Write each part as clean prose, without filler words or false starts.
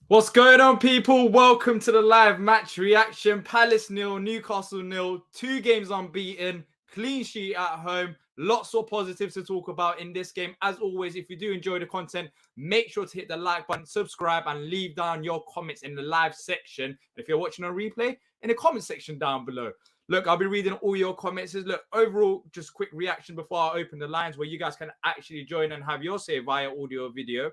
What's going on, people? Welcome to the live match reaction. Palace 0, Newcastle 0, 2 games unbeaten, clean sheet at home. Lots of positives to talk about in this game. As always, if you do enjoy the content, make sure to hit the like button, subscribe, and leave down your comments in the live section. If you're watching on replay, in the comment section down below. Look, I'll be reading all your comments. Look, overall, just quick reaction before I open the lines where you guys can actually join and have your say via audio or video.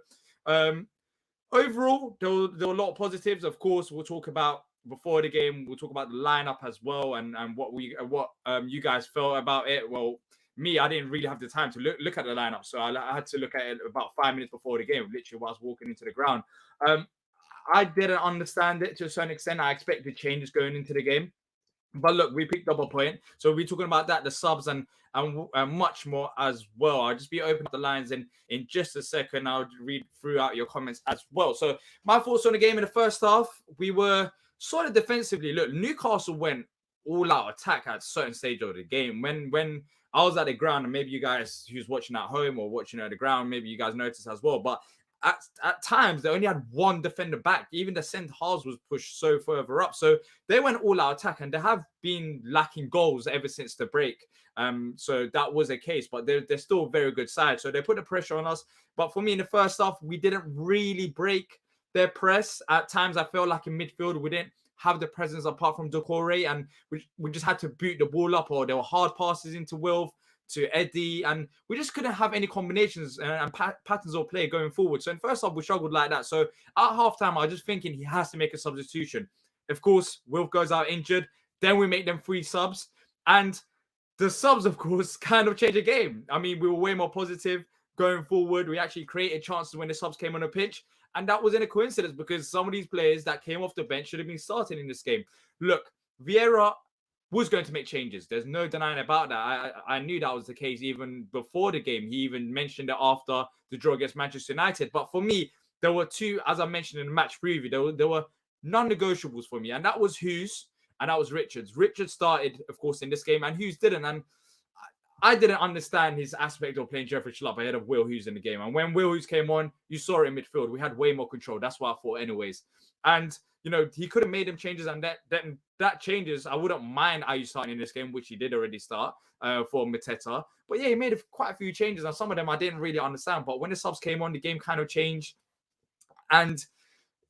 Overall, there were a lot of positives. Of course, we'll talk about before the game. We'll talk about the lineup as well, and what you guys felt about it. Well, me, I didn't really have the time to look at the lineup, so I had to look at it about 5 minutes before the game, literally while I was walking into the ground. Um, I didn't understand it to a certain extent. I expected changes going into the game. But look, we picked up a point. So we're talking about that, the subs and much more as well. I'll just be opening up the lines in just a second. I'll read throughout your comments as well. So my thoughts on the game in the first half, we were sort of defensively. Look, Newcastle went all out attack at a certain stage of the game. When I was at the ground, and maybe you guys who's watching at home or watching at the ground, maybe you guys noticed as well. But at times they only had one defender back. Even the centre halves was pushed so further up. So they went all out attack, and they have been lacking goals ever since the break. So that was a case, but they're still a very good side. So they put the pressure on us. But for me in the first half, we didn't really break their press. At times, I felt like in midfield we didn't have the presence apart from Decore, and we just had to boot the ball up, or there were hard passes into Wilf to Eddie, and we just couldn't have any combinations and patterns of play going forward. So in first half, we struggled like that. So at halftime, I was just thinking he has to make a substitution. Of course, Wilf goes out injured. Then we make them 3 subs. And the subs, of course, kind of changed the game. I mean, we were way more positive going forward. We actually created chances when the subs came on the pitch. And that wasn't a coincidence because some of these players that came off the bench should have been starting in this game. Look, Vieira was going to make changes. There's no denying about that. I knew that was the case even before the game. He even mentioned it after the draw against Manchester United. But for me, there were 2, as I mentioned in the match preview, there were non-negotiables for me. And that was Hughes and that was Richards. Richards started, of course, in this game and Hughes didn't. And I didn't understand his aspect of playing Jeffrey Schlupp ahead of Will Hughes in the game. And when Will Hughes came on, you saw it in midfield. We had way more control. That's what I thought anyways. And, he could have made them changes, and that changes. I wouldn't mind Ayew starting in this game, which he did already start for Mateta. But yeah, he made quite a few changes, and some of them I didn't really understand. But when the subs came on, the game kind of changed. And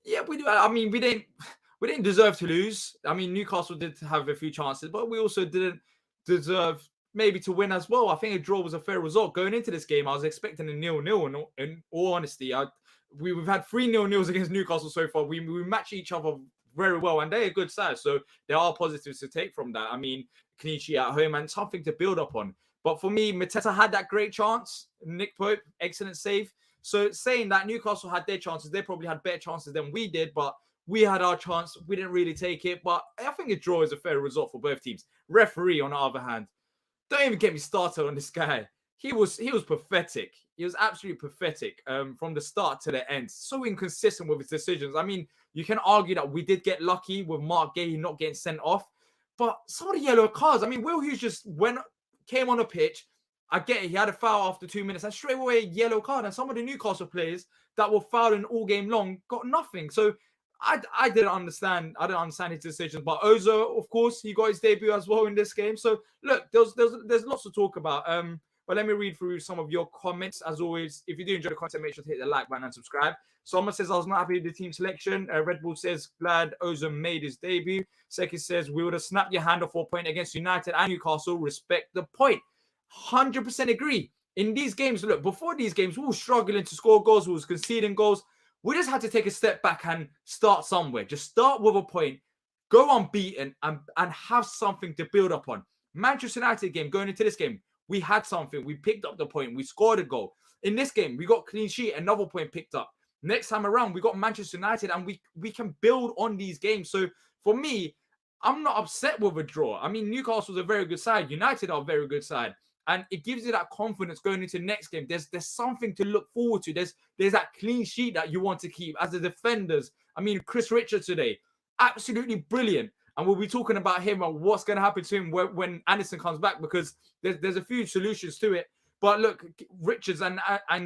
yeah, we didn't deserve to lose. I mean, Newcastle did have a few chances, but we also didn't deserve maybe to win as well. I think a draw was a fair result. Going into this game, I was expecting a 0-0. In all honesty, we've had 3 0-0s against Newcastle so far. We match each other very well, and they're a good side. So there are positives to take from that. I mean, clean sheet at home and something to build up on. But for me, Mateta had that great chance. Nick Pope, excellent save. So saying that Newcastle had their chances, they probably had better chances than we did, but we had our chance. We didn't really take it. But I think a draw is a fair result for both teams. Referee, on the other hand, don't even get me started on this guy. He was pathetic. He was absolutely pathetic from the start to the end. So inconsistent with his decisions. I mean, you can argue that we did get lucky with Mark Gay not getting sent off, but some of the yellow cards. I mean, Will Hughes just came on a pitch. I get it. He had a foul after 2 minutes and straight away a yellow card. And some of the Newcastle players that were fouling all game long got nothing. So I didn't understand. I didn't understand his decisions. But Ozo, of course, he got his debut as well in this game. So look, there's lots to talk about. But let me read through some of your comments. As always, if you do enjoy the content, make sure to hit the like button and subscribe. Someone says, I was not happy with the team selection. Red Bull says, glad Ozo made his debut. Seki says, we would have snapped your hand off for a point against United and Newcastle. Respect the point. 100% agree. In these games, look, before these games, we were struggling to score goals. We were conceding goals. We just had to take a step back and start somewhere. Just start with a point, go unbeaten, and have something to build up on. Manchester United game, going into this game, we had something. We picked up the point. We scored a goal. In this game, we got clean sheet, another point picked up. Next time around, we got Manchester United, and we can build on these games. So for me, I'm not upset with a draw. I mean, Newcastle's a very good side. United are a very good side. And it gives you that confidence going into the next game. There's something to look forward to. There's that clean sheet that you want to keep as the defenders. I mean, Chris Richards today, absolutely brilliant. And we'll be talking about him and what's going to happen to him when Anderson comes back, because there's a few solutions to it. But look, Richards and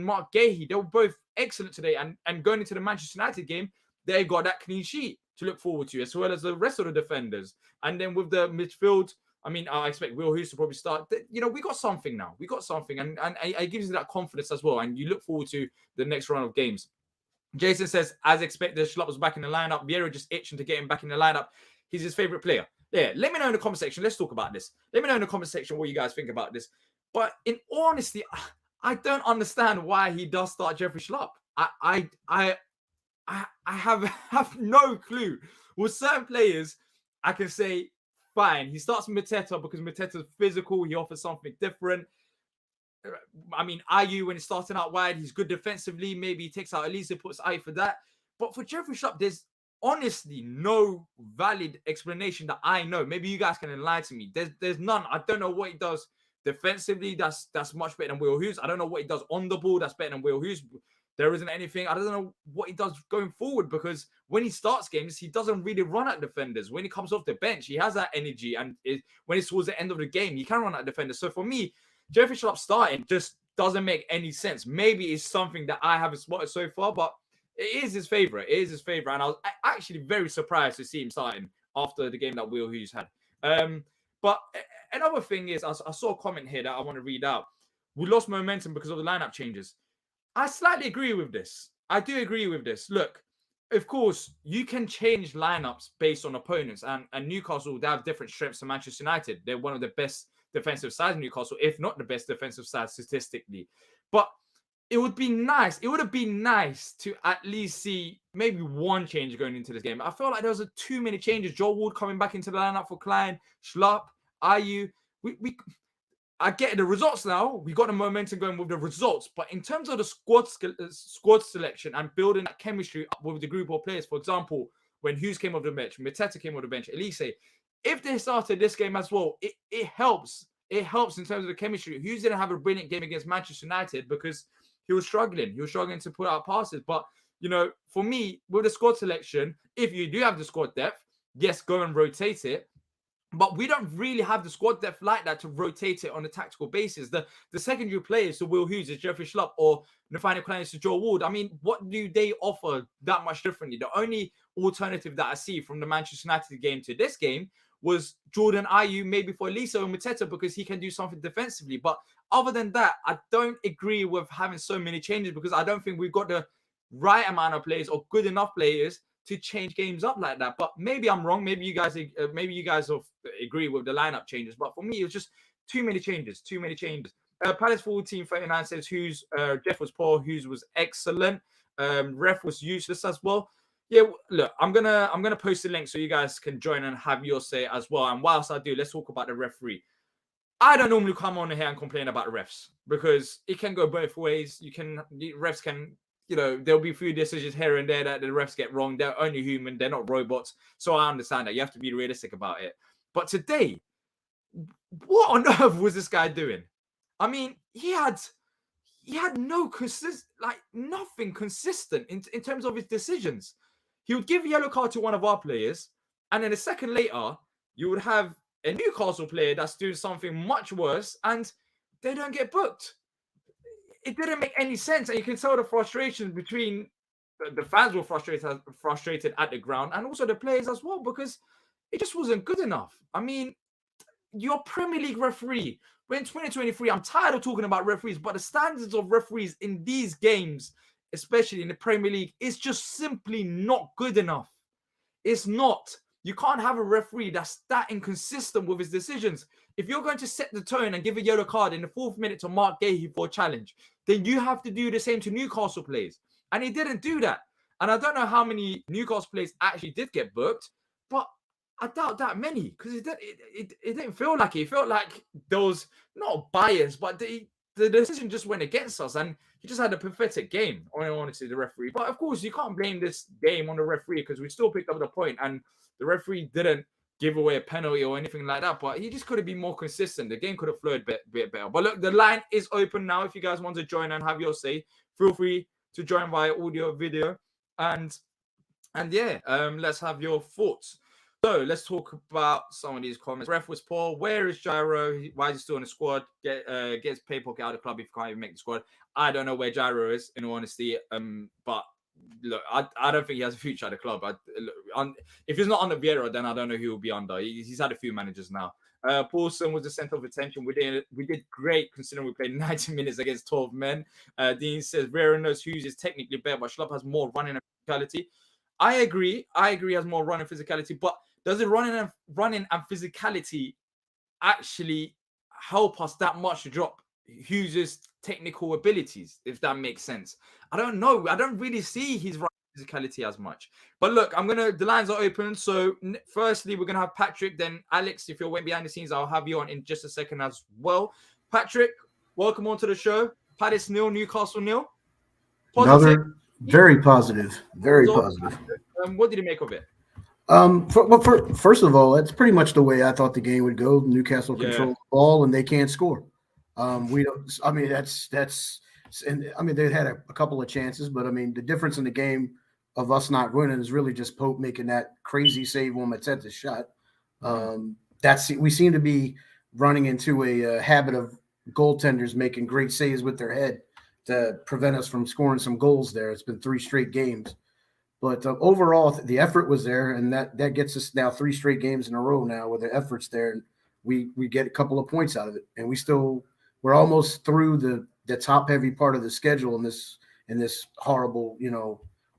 Mark Gahey, they were both excellent today. And going into the Manchester United game, they've got that clean sheet to look forward to, as well as the rest of the defenders. And then with the midfield, I mean, I expect Will Hughes to probably start. You know, we got something now. We got something, and it gives you that confidence as well. And you look forward to the next round of games. Jason says, as expected, Schlupp was back in the lineup. Vieira just itching to get him back in the lineup. He's his favorite player. Yeah, let me know in the comment section. Let's talk about this. Let me know in the comment section what you guys think about this. But in all honesty, I don't understand why he does start Jeffrey Schlupp. I have no clue. With certain players, I can say, fine. He starts with Mateta because Mateta's physical. He offers something different. I mean, Ayew, when he's starting out wide, he's good defensively. Maybe he takes out Elisa, puts Ayew for that. But for Jeffrey Schlupp, there's honestly no valid explanation that I know. Maybe you guys can enlighten me. There's none. I don't know what he does defensively. That's much better than Will Hughes. I don't know what he does on the ball. That's better than Will Hughes. There isn't anything. I don't know what he does going forward, because when he starts games, he doesn't really run at defenders. When he comes off the bench, he has that energy. And when it's towards the end of the game, he can run at defenders. So for me, Jeffrey Schlupp starting just doesn't make any sense. Maybe it's something that I haven't spotted so far, but it is his favorite. It is his favorite. And I was actually very surprised to see him starting after the game that Will Hughes had. But another thing is, I saw a comment here that I want to read out. We lost momentum because of the lineup changes. I slightly agree with this. I do agree with this. Look, of course, you can change lineups based on opponents. And Newcastle, they have different strengths to Manchester United. They're one of the best defensive sides in Newcastle, if not the best defensive side statistically. But it would be nice. It would have been nice to at least see maybe one change going into this game. I felt like there was too many changes. Joel Ward coming back into the lineup for Klein, Schlupp, Ayew. I get the results now. We got the momentum going with the results. But in terms of the squad selection and building that chemistry up with the group of players, for example, when Hughes came off the bench, Mateta came off the bench, Elise, if they started this game as well, it helps. It helps in terms of the chemistry. Hughes didn't have a brilliant game against Manchester United because he was struggling. He was struggling to put out passes. But, you know, for me, with the squad selection, if you do have the squad depth, yes, go and rotate it. But we don't really have the squad depth like that to rotate it on a tactical basis. The secondary players to Will Hughes, is Jeffrey Schlupp, or Nathaniel Klein to Joel Ward. I mean, what do they offer that much differently? The only alternative that I see from the Manchester United game to this game was Jordan Ayew, maybe for Elisa or Mateta, because he can do something defensively. But other than that, I don't agree with having so many changes, because I don't think we've got the right amount of players or good enough players to change games up like that. But maybe I'm wrong. Maybe you guys agree with the lineup changes. But for me, it was just too many changes. Palace 1439 says Hughes, Jeff was poor, Hughes was excellent. Ref was useless as well. Yeah, look, I'm gonna post the link so you guys can join and have your say as well. And whilst I do, let's talk about the referee. I don't normally come on here and complain about the refs, because it can go both ways. Refs can, you know, there'll be a few decisions here and there that the refs get wrong. They're only human. They're not robots. So I understand that. You have to be realistic about it. But today, what on earth was this guy doing? I mean, he had no nothing consistent in terms of his decisions. He would give a yellow card to one of our players, and then a second later, you would have a Newcastle player that's doing something much worse, and they don't get booked. It didn't make any sense, and you can tell the frustration between the fans were frustrated at the ground, and also the players as well, because it just wasn't good enough. I mean, you're Premier League referee. We're in 2023. I'm tired of talking about referees, but the standards of referees in these games, especially in the Premier League, is just simply not good enough. It's not. You can't have a referee that's that inconsistent with his decisions. If you're going to set the tone and give a yellow card in the 4th minute to Mark Gahey for a challenge, then you have to do the same to Newcastle players. And he didn't do that. And I don't know how many Newcastle players actually did get booked, but I doubt that many, because it didn't feel like it. It felt like there was not bias, but the decision just went against us, and he just had a pathetic game, honestly, the referee. But of course, you can't blame this game on the referee, because we still picked up the point, and the referee didn't give away a penalty or anything like that, but he just could have been more consistent. The game could have flowed a bit better. But look, the line is open now. If you guys want to join and have your say, feel free to join via audio, video, and yeah, let's have your thoughts. So let's talk about some of these comments. Ref was poor. Where is Gyro? Why is he still in the squad? Gets paper out of the club if you can't even make the squad. I don't know where Gyro is, in all honesty. But look, I don't think he has a future at the club. If he's not under Vieira, then I don't know who will be under. He's had a few managers now. Paulson was the center of attention. We did great considering we played 90 minutes against 12 men. Dean says Vieira knows Hughes is technically better, but Schlupp has more running and physicality. I agree. He has more running physicality, but does it running and physicality actually help us that much to drop Hughes' technical abilities, if that makes sense? I don't know. I don't really see his running physicality as much. But look, the lines are open. So firstly, we're gonna have Patrick, then Alex. If you're waiting behind the scenes, I'll have you on in just a second as well. Patrick, welcome onto the show. Palace 0, Newcastle 0. Another very positive. What did you make of it? First of all, that's pretty much the way I thought the game would go. Newcastle controls the ball and they can't score. We don't. I mean, that's. And I mean, they had a couple of chances, but I mean, the difference in the game of us not winning is really just Pope making that crazy save on Mateta's shot. We seem to be running into a habit of goaltenders making great saves with their head to prevent us from scoring some goals there. It's been 3 straight games. But overall, the effort was there, and that gets us now 3 straight games in a row now where the effort's there, and we get a couple of points out of it. And we're almost through the top heavy part of the schedule in this horrible,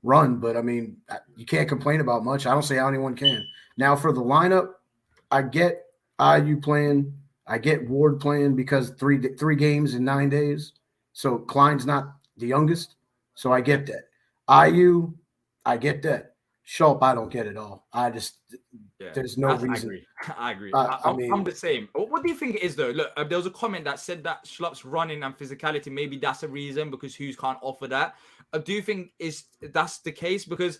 run. But I mean, you can't complain about much. I don't see how anyone can. Now for the lineup, I get IU playing, I get Ward playing because three games in 9 days. So Klein's not the youngest, so I get that. IU, I get that. Schlupp, I don't get it all. There's no reason. I agree. I'm the same. What do you think it is, though? Look, there was a comment that said that Schlupp's running and physicality, maybe that's a reason because Hughes can't offer that. Do you think that's the case? Because,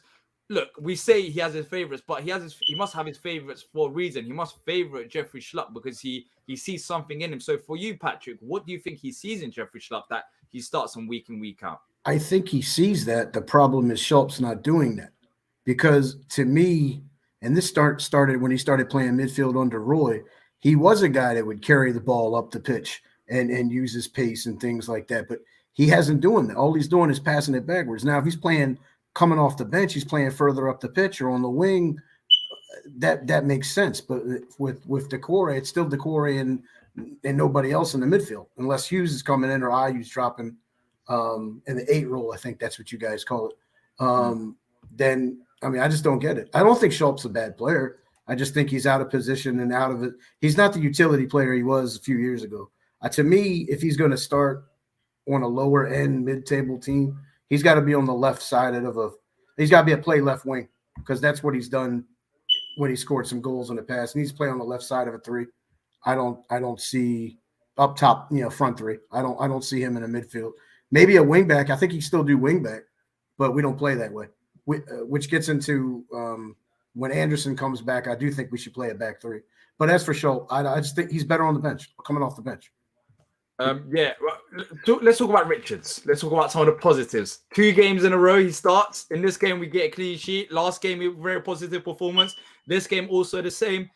look, we say he has his favourites, but he must have his favourites for a reason. He must favourite Jeffrey Schlupp because he sees something in him. So for you, Patrick, what do you think he sees in Jeffrey Schlupp that he starts on week in, week out? I think he sees that. The problem is Schlupp's not doing that. Because to me, and this started when he started playing midfield under Roy, he was a guy that would carry the ball up the pitch and use his pace and things like that. But he hasn't doing that. All he's doing is passing it backwards. Now, if he's playing coming off the bench, he's playing further up the pitch or on the wing. That makes sense. But with Decore, it's still Decore and nobody else in the midfield, unless Hughes is coming in or IU's dropping in the 8 role. I think that's what you guys call it. Then I mean, I just don't get it. I don't think Schlupp's a bad player. I just think he's out of position and out of it. He's not the utility player he was a few years ago. To me, if he's going to start on a lower end mid-table team, he's got to be on the left side he's got to be a play left wing because that's what he's done when he scored some goals in the past. He needs to play on the left side of a 3. I don't see up top, front 3. I don't see him in a midfield. Maybe a wing back. I think he still do wing back, but we don't play that way. Which gets into when Anderson comes back, I do think we should play a back 3. But as for Schlupp, I just think he's better on the bench, coming off the bench. Let's talk about Richards. Let's talk about some of the positives. 2 games in a row he starts. In this game, we get a clean sheet. Last game, very positive performance. This game also the same.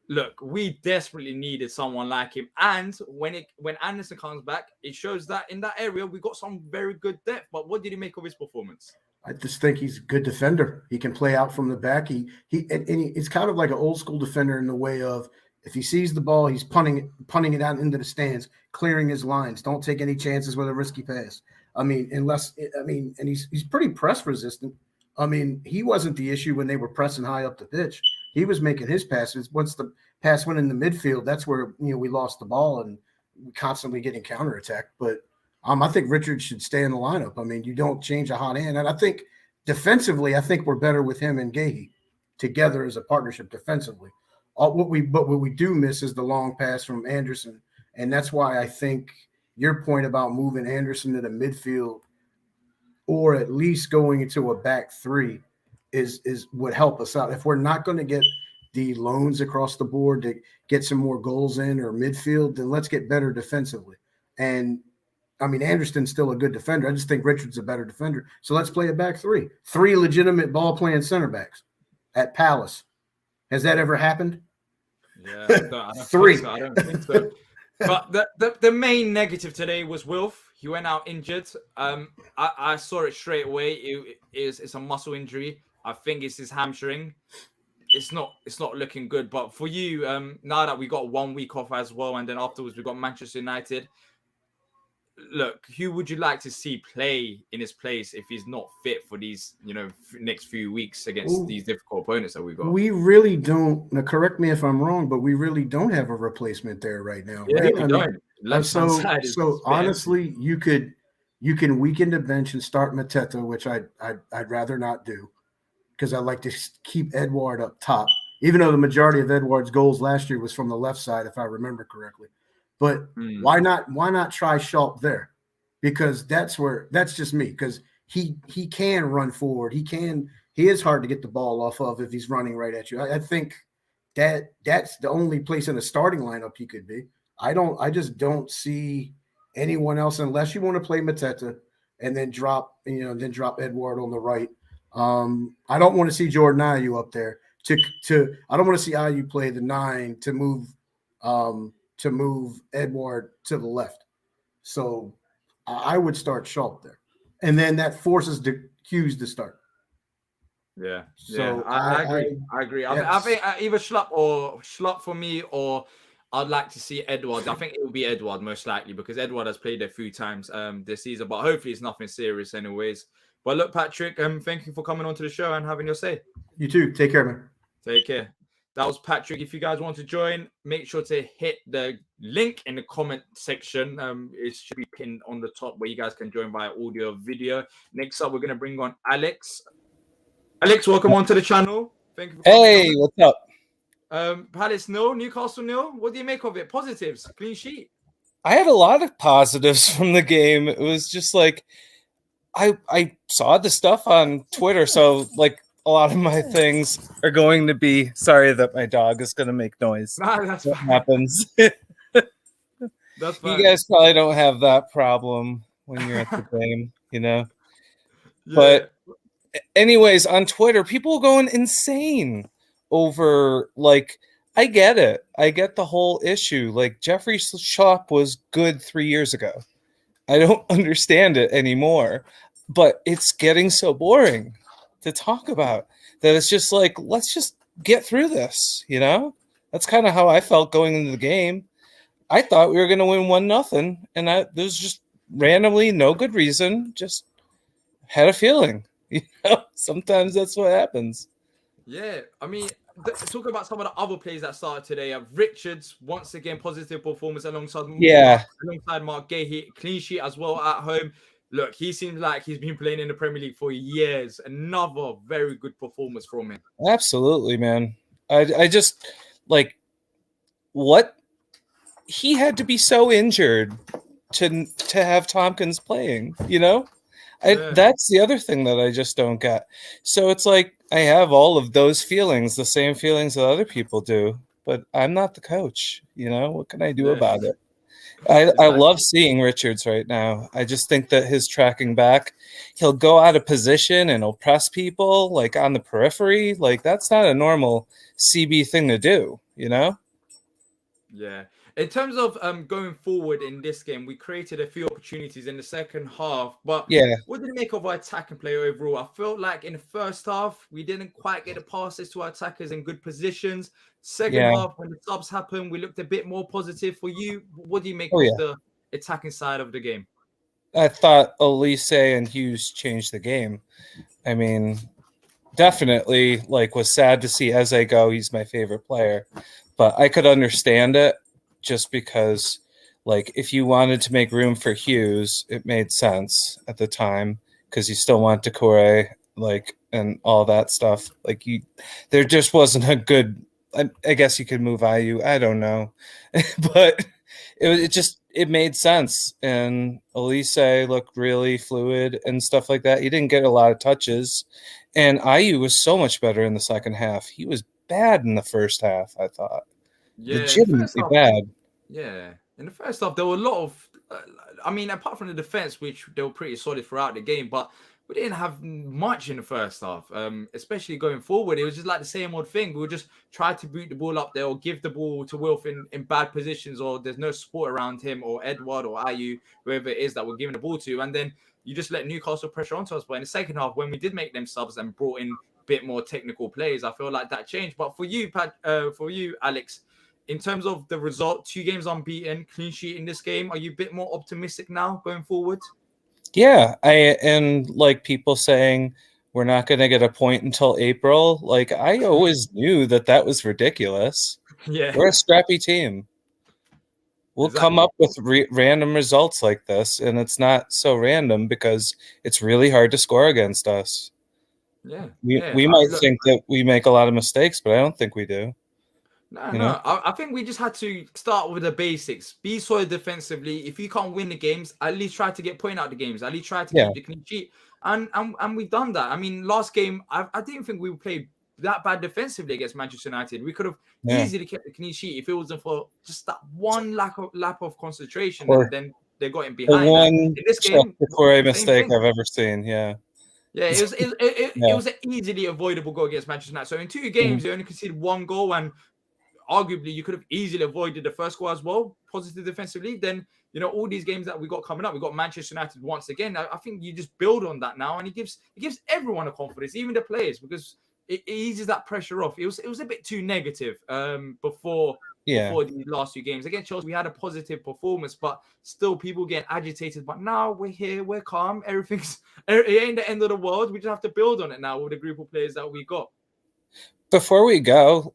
Look, we desperately needed someone like him. And when Anderson comes back, it shows that in that area, we got some very good depth. But what did he make of his performance? I just think he's a good defender. He can play out from the back. He's kind of like an old school defender in the way of if he sees the ball, he's punting it out into the stands, clearing his lines. Don't take any chances with a risky pass. And he's pretty press resistant. I mean, he wasn't the issue when they were pressing high up the pitch. He was making his passes. Once the pass went in the midfield, that's where we lost the ball and we constantly getting counterattacked. But I think Richards should stay in the lineup. I mean, you don't change a hot hand. And I think defensively, we're better with him and Gahey together as a partnership defensively. What we do miss is the long pass from Anderson. And that's why I think your point about moving Anderson to the midfield or at least going into a back 3 would help us out. If we're not going to get the loans across the board to get some more goals in or midfield, then let's get better defensively. And I mean, Anderson's still a good defender. I just think Richards a better defender. So let's play a back 3. 3 legitimate ball-playing center backs at Palace. Has that ever happened? Yeah, I don't 3. I don't think so. But the main negative today was Wilf. he went out injured. I saw it straight away. It's a muscle injury. I think it's his hamstring. It's not looking good. But for you, now that we got 1 week off as well, and then afterwards we got Manchester United. Look, who would you like to see play in his place if he's not fit for these, next few weeks against these difficult opponents that we've got? We really don't. Now, correct me if I'm wrong, but we really don't have a replacement there right now. Yeah, right? we don't. So honestly, you can weaken the bench and start Mateta, which I'd rather not do, because I like to keep Edouard up top, even though the majority of Edouard's goals last year was from the left side, if I remember correctly. But why not try Schulp there? Because that's just me. Because he can run forward. He is hard to get the ball off of if he's running right at you. I think that's the only place in the starting lineup he could be. I just don't see anyone else unless you want to play Mateta and then drop Edouard on the right. I don't want to see Jordan Ayew up there. I don't want to see Ayew play the 9 to move Edouard to the left. So I would start Schulp there. And then that forces the Hughes to start. Yeah. So I agree. I think either Schlupp for me, or I'd like to see Edouard. I think it will be Edouard most likely, because Edouard has played a few times this season, but hopefully it's nothing serious anyways. But look, Patrick, thank you for coming onto the show and having your say. You too. Take care, man. Take care. That was Patrick. If you guys want to join, make sure to hit the link in the comment section. It should be pinned on the top where you guys can join via audio or video. Next up, we're going to bring on Alex. Alex, welcome onto the channel. Thank you for coming. Hey, what's up? Palace 0, Newcastle 0. What do you make of it? Positives, clean sheet. I had a lot of positives from the game. It was just like I saw the stuff on Twitter, so like a lot of my things are going to be. Sorry that my dog is going to make noise. Nah, that's what fine. Happens. That's fine. You guys probably don't have that problem when you're at the game, Yeah. But anyways, on Twitter, people are going insane over, like, I get it. I get the whole issue. Like, Jeffrey Schlupp was good 3 years ago. I don't understand it anymore. But it's getting so boring to talk about that it's just like, let's just get through this, That's kind of how I felt going into the game. I thought we were going to win 1-0, and there's just randomly no good reason, just had a feeling. Sometimes that's what happens. Yeah, I mean, talk about some of the other plays that started today. Richards, once again, positive performance alongside Mark Gay, clean sheet as well at home. Look, he seems like he's been playing in the Premier League for years. Another very good performance from him. Absolutely, man. I just, like, what? He had to be so injured to have Tompkins playing, That's the other thing that I just don't get. So it's like I have all of those feelings, the same feelings that other people do, but I'm not the coach. What can I do about it? I love seeing Richards right now. I just think that his tracking back, he'll go out of position and he'll press people like on the periphery. Like, that's not a normal CB thing to do, Yeah. In terms of going forward in this game, we created a few opportunities in the second half. But what did you make of our attacking play overall? I felt like in the first half, we didn't quite get the passes to our attackers in good positions. Second half, when the subs happened, we looked a bit more positive. For you, what do you make of the attacking side of the game? I thought Elise and Hughes changed the game. I mean, definitely, like, was sad to see Eze go. He's my favorite player. But I could understand it. Just because, like, if you wanted to make room for Hughes, it made sense at the time because you still want Decore, like, and all that stuff. Like, there just wasn't a good. I guess you could move Ayew. I don't know, but it made sense. And Elise looked really fluid and stuff like that. He didn't get a lot of touches, and Ayew was so much better in the second half. He was bad in the first half, I thought. Yeah, legitimately bad. Yeah, in the first half, there were a lot of, apart from the defense, which they were pretty solid throughout the game, but we didn't have much in the first half, especially going forward. It was just like the same old thing. We would just try to boot the ball up there or give the ball to Wilf in bad positions, or there's no support around him or Edward or Ayu, whoever it is that we're giving the ball to. And then you just let Newcastle pressure onto us. But in the second half, when we did make them subs and brought in a bit more technical plays, I feel like that changed. But for you, Alex, in terms of the result, 2 games unbeaten, clean sheet in this game, are you a bit more optimistic now going forward? Yeah, and like people saying we're not going to get a point until April. Like I always knew that was ridiculous. Yeah, we're a scrappy team. We'll come up with random results like this, and it's not so random because it's really hard to score against us. Yeah, we might think that we make a lot of mistakes, but I don't think we do. No. I think we just had to start with the basics. Be solid defensively. If you can't win the games, at least try to get point out the games. At least try to keep the clean sheet. And we've done that. I mean, last game, I didn't think we played that bad defensively against Manchester United. We could have easily kept the clean sheet if it wasn't for just that one lack of concentration. And then they got in behind. In this game, before a mistake I've ever seen. Yeah, it was an easily avoidable goal against Manchester United. So in 2 games, they only conceded 1 goal, and arguably you could have easily avoided the first goal as well, positive defensively. Then, all these games that we got coming up, we got Manchester United once again. I think you just build on that now, and it gives everyone a confidence, even the players, because it eases that pressure off. It was a bit too negative before these last 2 games. Against Chelsea, we had a positive performance, but still people get agitated. But now we're here, we're calm, it ain't the end of the world. We just have to build on it now with the group of players that we got. Before I go,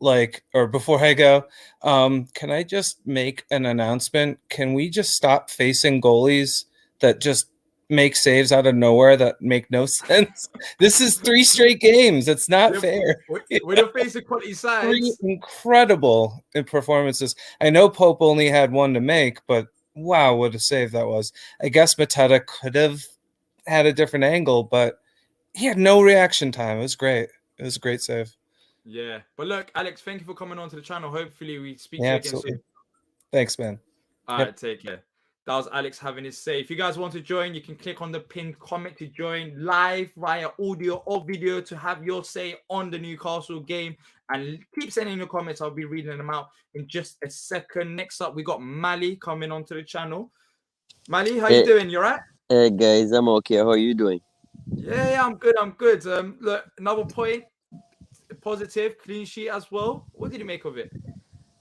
can I just make an announcement? Can we just stop facing goalies that just make saves out of nowhere that make no sense? This is 3 straight games. It's not fair. We're facing quality sides. 3 incredible performances. I know Pope only had 1 to make, but wow, what a save that was. I guess Mateta could have had a different angle, but he had no reaction time. It was great. It was a great save. Yeah, but look, Alex, thank you for coming on to the channel. Hopefully we speak to you again soon. Thanks, man. All right, take care. That was Alex having his say. If you guys want to join, you can click on the pinned comment to join live via audio or video to have your say on the Newcastle game. And keep sending your comments. I'll be reading them out in just a second. Next up, we got Mali coming onto the channel. Mali, how you doing? You all right? Hey, guys, I'm okay. How are you doing? Yeah, I'm good. Look, another point. Positive, clean sheet as well. What did you make of it?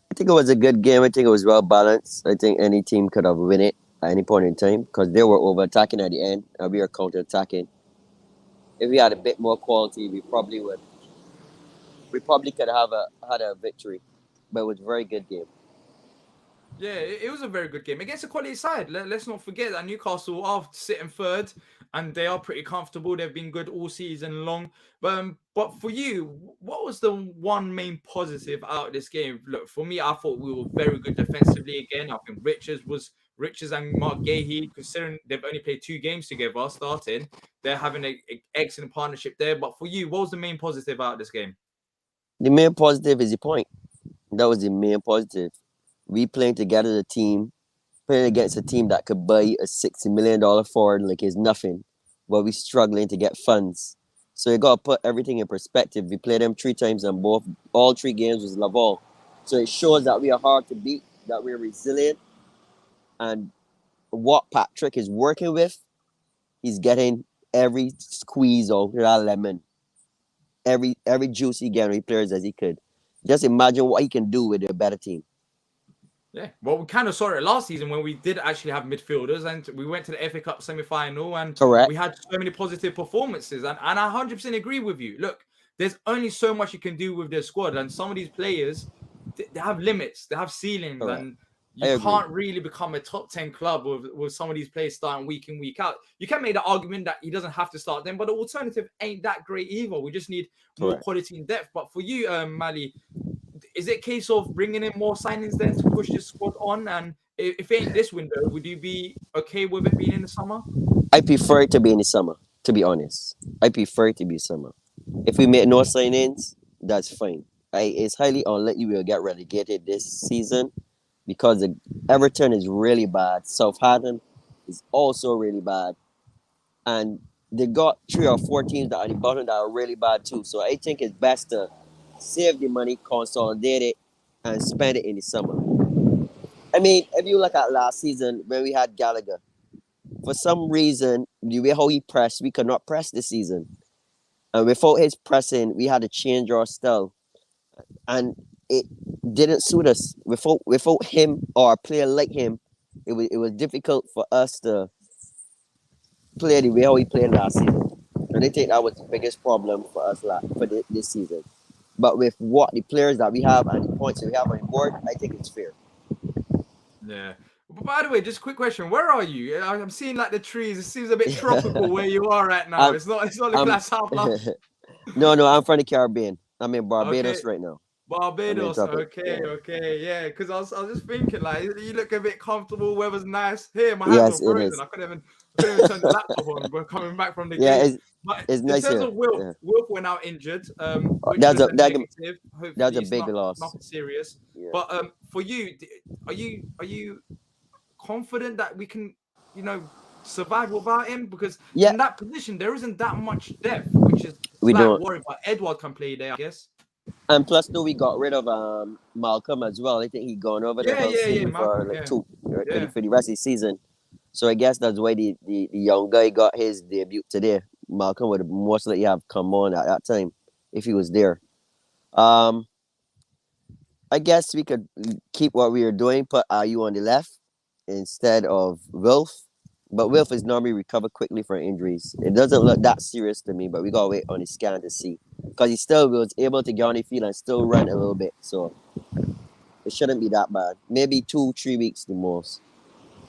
I think it was a good game. I think it was well balanced. I think any team could have won it at any point in time because they were over attacking at the end and we were counter attacking. If we had a bit more quality, we probably could have had a victory. But it was a very good game. Yeah, it was a very good game against a quality side. Let's not forget that Newcastle are sitting 3rd, and they are pretty comfortable. They've been good all season long. But for you, what was the one main positive out of this game? Look, for me, I thought we were very good defensively again. I think Richards and Mark Gahey, considering they've only played 2 games together starting, they're having an excellent partnership there. But for you, what was the main positive out of this game? The main positive is the point. That was the main positive. We playing together as a team, playing against a team that could buy a $60 million forward like it's nothing, but we struggling to get funds. So you got to put everything in perspective. We played them 3 times and all 3 games was Laval. So it shows that we are hard to beat, that we're resilient. And what Patrick is working with, he's getting every squeeze out of that lemon. Every juice he getting, he players as he could. Just imagine what he can do with a better team. Yeah, well, we kind of saw it last season when we did actually have midfielders and we went to the FA Cup semi-final and we had so many positive performances. And I 100% agree with you. Look, there's only so much you can do with their squad. And some of these players, they have limits. They have ceilings. Correct. And you can't really become a top 10 club with some of these players starting week in, week out. You can make the argument that he doesn't have to start them, but the alternative ain't that great either. We just need more quality and depth. But for you, Mali, is it a case of bringing in more signings then to push this squad on? And if it ain't this window, would you be okay with it being in the summer? I prefer it to be in the summer, to be honest. I prefer it to be summer. If we make no signings, that's fine. It's highly unlikely we'll get relegated this season because Everton is really bad. Southampton is also really bad. And they got 3 or 4 teams that are the bottom that are really bad too. So I think it's best to save the money, consolidate it, and spend it in the summer. I mean, if you look at last season when we had Gallagher, for some reason, the way how he pressed, we could not press this season. And without his pressing, we had to change our style. And it didn't suit us. Without him or a player like him, it was difficult for us to play the way how he played last season. And I think that was the biggest problem for us for this season. But with what the players that we have and the points that we have on the board, I think it's fair. Yeah. But by the way, just a quick question: where are you? I'm seeing like the trees. It seems a bit tropical where you are right now. It's not the glass half lush. No, I'm from the Caribbean. I'm in Barbados right now. Barbados, okay, yeah. Because I was just thinking, like, you look a bit comfortable. Weather's nice. Here, my hands are frozen. I couldn't even turn the laptop on. We're coming back from the game. But it's nice in terms here. of Wilf, Wilf went out injured. Which that's was a negative. Hopefully that's a big loss. Nothing serious. Yeah. But for you, are you confident that we can, survive without him? Because in that position, there isn't that much depth, which is we don't worry. But Edward can play there, I guess. And plus, though, we got rid of Malcolm as well. I think he gone over there for like 2 for the rest of the season. So I guess that's why the young guy got his debut today. Malcolm would most likely have come on at that time if he was there. I guess we could keep what we were doing, put Ayu on the left instead of Wilf. But Wilf is normally recovered quickly from injuries. It doesn't look that serious to me, but we gotta wait on his scan to see. Because he still was able to get on the field and still run a little bit. So it shouldn't be that bad. Maybe 2-3 weeks the most.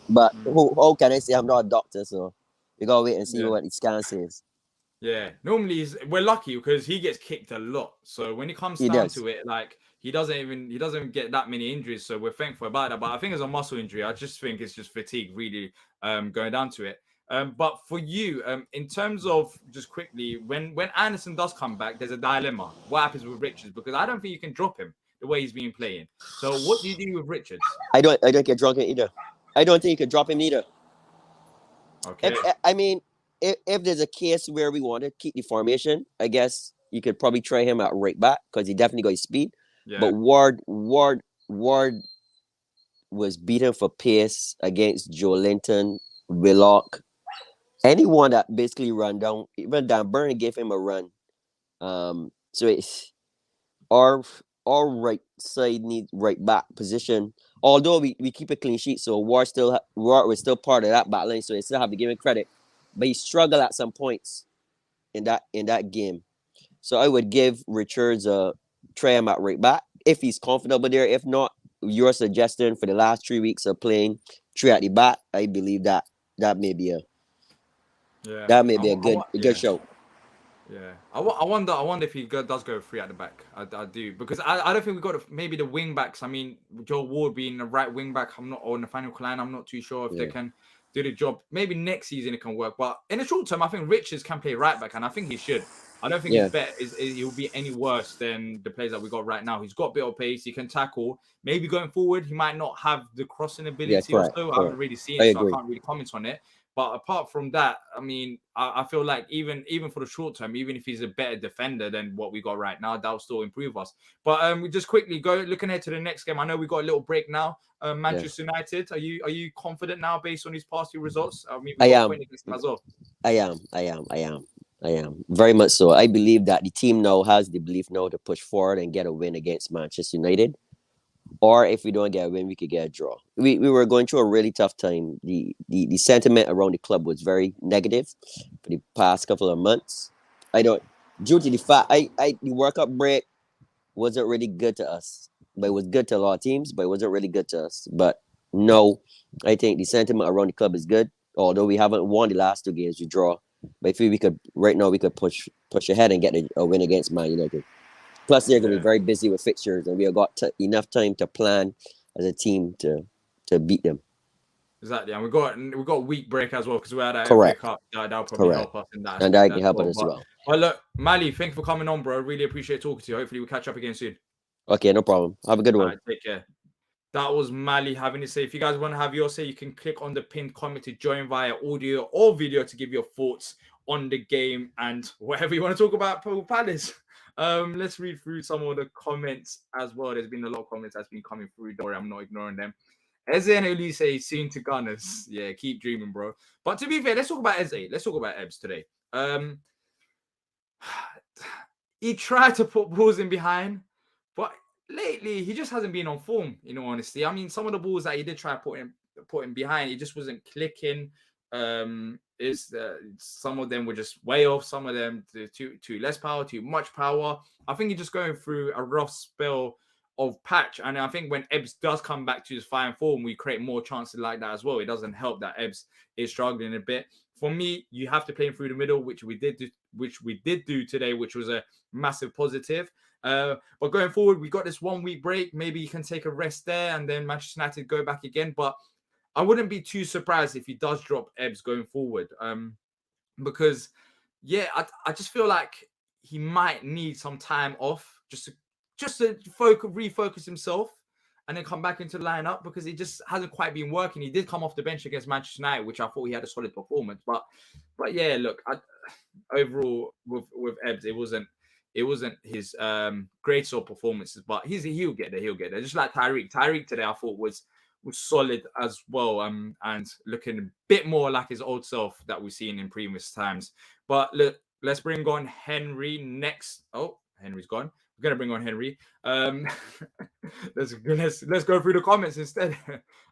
But how can I say? I'm not a doctor, so we gotta wait and see what the scan says. Yeah, normally we're lucky because he gets kicked a lot. So when it comes down to it, like he doesn't get that many injuries. So we're thankful about that. But I think it's a muscle injury. I just think it's just fatigue, really, going down to it. But for you, in terms of just quickly, when Anderson does come back, there's a dilemma. What happens with Richards? Because I don't think you can drop him the way he's been playing. So what do you do with Richards? I don't get drunken either. I don't think you can drop him either. Okay. If there's a case where we want to keep the formation, I guess you could probably try him at right back because he definitely got his speed. Yeah. But Ward was beaten for pace against Joe Linton, Willock, anyone that basically run down. Even Dan Burn gave him a run. So it's our right side needs right back position. Although we keep a clean sheet, so Ward was still part of that back line, so they still have to give him credit. But he struggled at some points in that game. So I would give Richards a try him at right back if he's comfortable there. If not, your suggestion for the last 3 weeks of playing 3 at the back, I believe that may be a good show. Yeah, I wonder if he does go 3 at the back. I do, because I don't think we got maybe the wing backs. I mean, Joe Ward being the right wing back, I'm not, or Nathaniel Klein, I'm not too sure if they can do the job. Maybe next season it can work, but in the short term, I think Richards can play right back, and I think he should. I don't think he'll be any worse than the players that we got right now. He's got a bit of pace, he can tackle. Maybe going forward, he might not have the crossing ability or so. I haven't really seen it, so I can't really comment on it. But apart from that, I mean, I feel like even for the short term, even if he's a better defender than what we got right now, that'll still improve us. But we just quickly looking ahead to the next game. I know we got a little break now. Manchester United. Are you confident now based on these past 2 results? I mean, I am. As well. I am very much so. I believe that the team now has the belief now to push forward and get a win against Manchester United. Or if we don't get a win, we could get a draw. We were going through a really tough time. The sentiment around the club was very negative for the past couple of months. Due to the fact the World Cup break wasn't really good to us. But it was good to a lot of teams, but it wasn't really good to us. But no, I think the sentiment around the club is good. Although we haven't won the last 2 games, we draw. But I feel we could push ahead and get a win against Man United. Plus, they're going to be very busy with fixtures, and we have got enough time to plan as a team to beat them. Exactly, and we got a week break as well because we had a Correct. Cup. That'll probably help us in that. And that can help us as well. Well, look, Mali, thank you for coming on, bro. Really appreciate talking to you. Hopefully, we'll catch up again soon. Okay, no problem. Have a good one. Right, take care. That was Mali having to say. If you guys want to have your say, you can click on the pinned comment to join via audio or video to give your thoughts on the game and whatever you want to talk about Purple Palace. Let's read through some of the comments as well. There's been a lot of comments that's been coming through. Don't worry, I'm not ignoring them. Eze and Elise soon to Gunners. Yeah, keep dreaming, bro. But to be fair, let's talk about Eze. Let's talk about Ebbs today. He tried to put balls in behind, but lately he just hasn't been on form, in all honesty. I mean, some of the balls that he did try putting behind, he just wasn't clicking. Some of them were just way off. Some of them too less power, too much power. I think he's just going through a rough spell of patch. And I think when Ebbs does come back to his fine form, we create more chances like that as well. It doesn't help that Ebbs is struggling a bit. For me, you have to play him through the middle, which we did do today, which was a massive positive. But going forward, we got this 1 week break. Maybe you can take a rest there and then Manchester United go back again. But I wouldn't be too surprised if he does drop Ebbs going forward. Because, yeah, I just feel like he might need some time off just to refocus himself and then come back into the lineup, because he just hasn't quite been working. He did come off the bench against Manchester United, which I thought he had a solid performance. But yeah, look, overall with Ebbs, it wasn't his greatest of performances, but he'll get there. Just like Tyreek today, I thought was solid as well, and looking a bit more like his old self that we've seen in previous times. But look, let's bring on Henry next. Oh, Henry's gone. We're gonna bring on Henry. Let's go through the comments instead.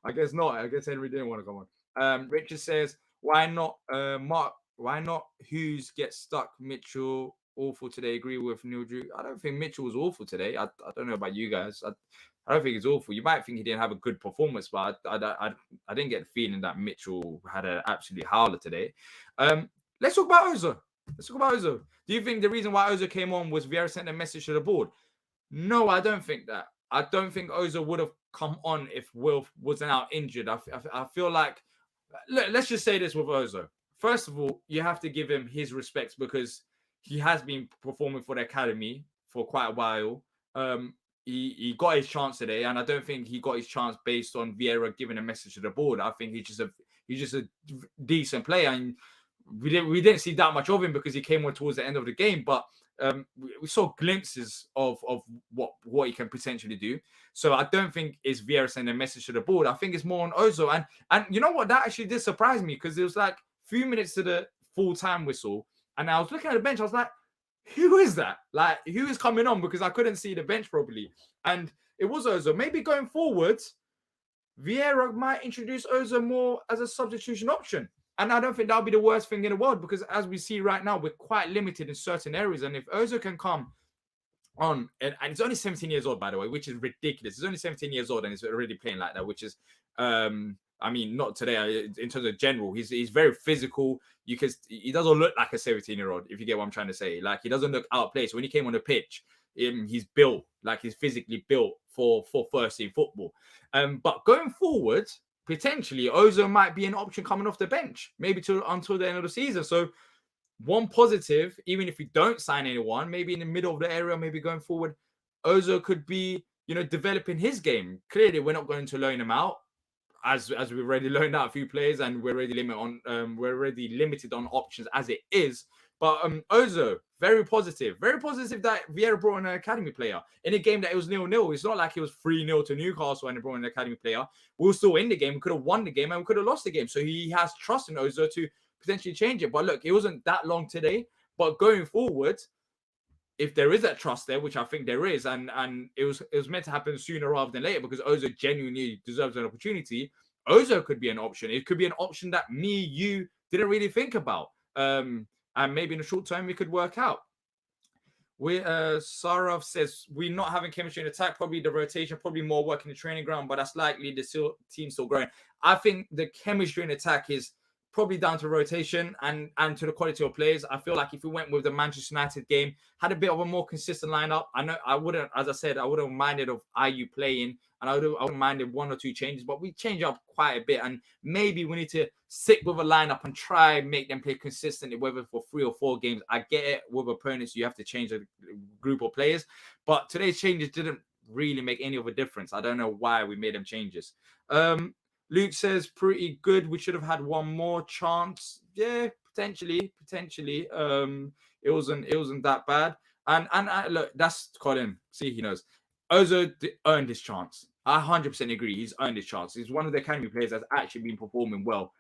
I guess not. I guess Henry didn't want to come on. Richard says, why not Mark? Why not Hughes get stuck? Mitchell awful today. Agree with Neil Drew. I don't think Mitchell was awful today. I don't know about you guys. I don't think it's awful. You might think he didn't have a good performance, but I didn't get the feeling that Mitchell had an absolute howler today. Let's talk about Ozil. Do you think the reason why Ozil came on was Vieira sent a message to the board? No, I don't think that. I don't think Ozil would have come on if Wilf wasn't out injured. I feel like, let's just say this with Ozil. First of all, you have to give him his respects because he has been performing for the academy for quite a while. He got his chance today, and I don't think he got his chance based on Vieira giving a message to the board. I think he's just a decent player, and we didn't see that much of him because he came on towards the end of the game. But we saw glimpses of what he can potentially do. So I don't think it's Vieira sending a message to the board. I think it's more on Ozil, and you know what, that actually did surprise me, because it was like a few minutes to the full time whistle, and I was looking at the bench. I was like, who is that? Like, who is coming on? Because I couldn't see the bench properly. And it was Ozil. Maybe going forward, Vieira might introduce Ozil more as a substitution option. And I don't think that'll be the worst thing in the world, because as we see right now, we're quite limited in certain areas. And if Ozil can come on, and he's only 17 years old, by the way, which is ridiculous. He's only 17 years old and he's already playing like that, which is, I mean, not today. In terms of general, he's very physical. He doesn't look like a 17-year-old, if you get what I'm trying to say. Like, he doesn't look out of place. When he came on the pitch, he's built, like he's physically built for first team football. But going forward, potentially Ozil might be an option coming off the bench, maybe until the end of the season. So one positive, even if we don't sign anyone, maybe in the middle of the area, maybe going forward, Ozil could be, developing his game. Clearly, we're not going to loan him out, as we've already loaned out a few players, and we're already limited on options as it is. But Ozil, very positive that Vieira brought in an academy player in a game that it was 0-0. It's not like it was 3-0 to Newcastle and he brought in an academy player. We were still in the game. We could have won the game and we could have lost the game. So he has trust in Ozil to potentially change it. But look, it wasn't that long today. But going forward, if there is that trust there, which I think there is, and it was meant to happen sooner rather than later, because Ozil genuinely deserves an opportunity, Ozil could be an option. It could be an option that you didn't really think about. And maybe in the short term, we could work out. Sarov says, we're not having chemistry in attack, probably the rotation, probably more work in the training ground, but that's likely the team still growing. I think the chemistry in attack is probably down to rotation and to the quality of players. I feel like if we went with the Manchester United game, had a bit of a more consistent lineup, I wouldn't have minded of IU playing, and I wouldn't minded one or two changes, but we change up quite a bit, and maybe we need to stick with a lineup and try and make them play consistently, whether for 3 or 4 games. I get it, with opponents, you have to change a group of players, but today's changes didn't really make any of a difference. I don't know why we made them changes. Luke says, pretty good. We should have had one more chance. Yeah, potentially. It wasn't that bad. And look, that's Colin. See, he knows. Ozil earned his chance. I 100% agree. He's earned his chance. He's one of the academy players that's actually been performing well.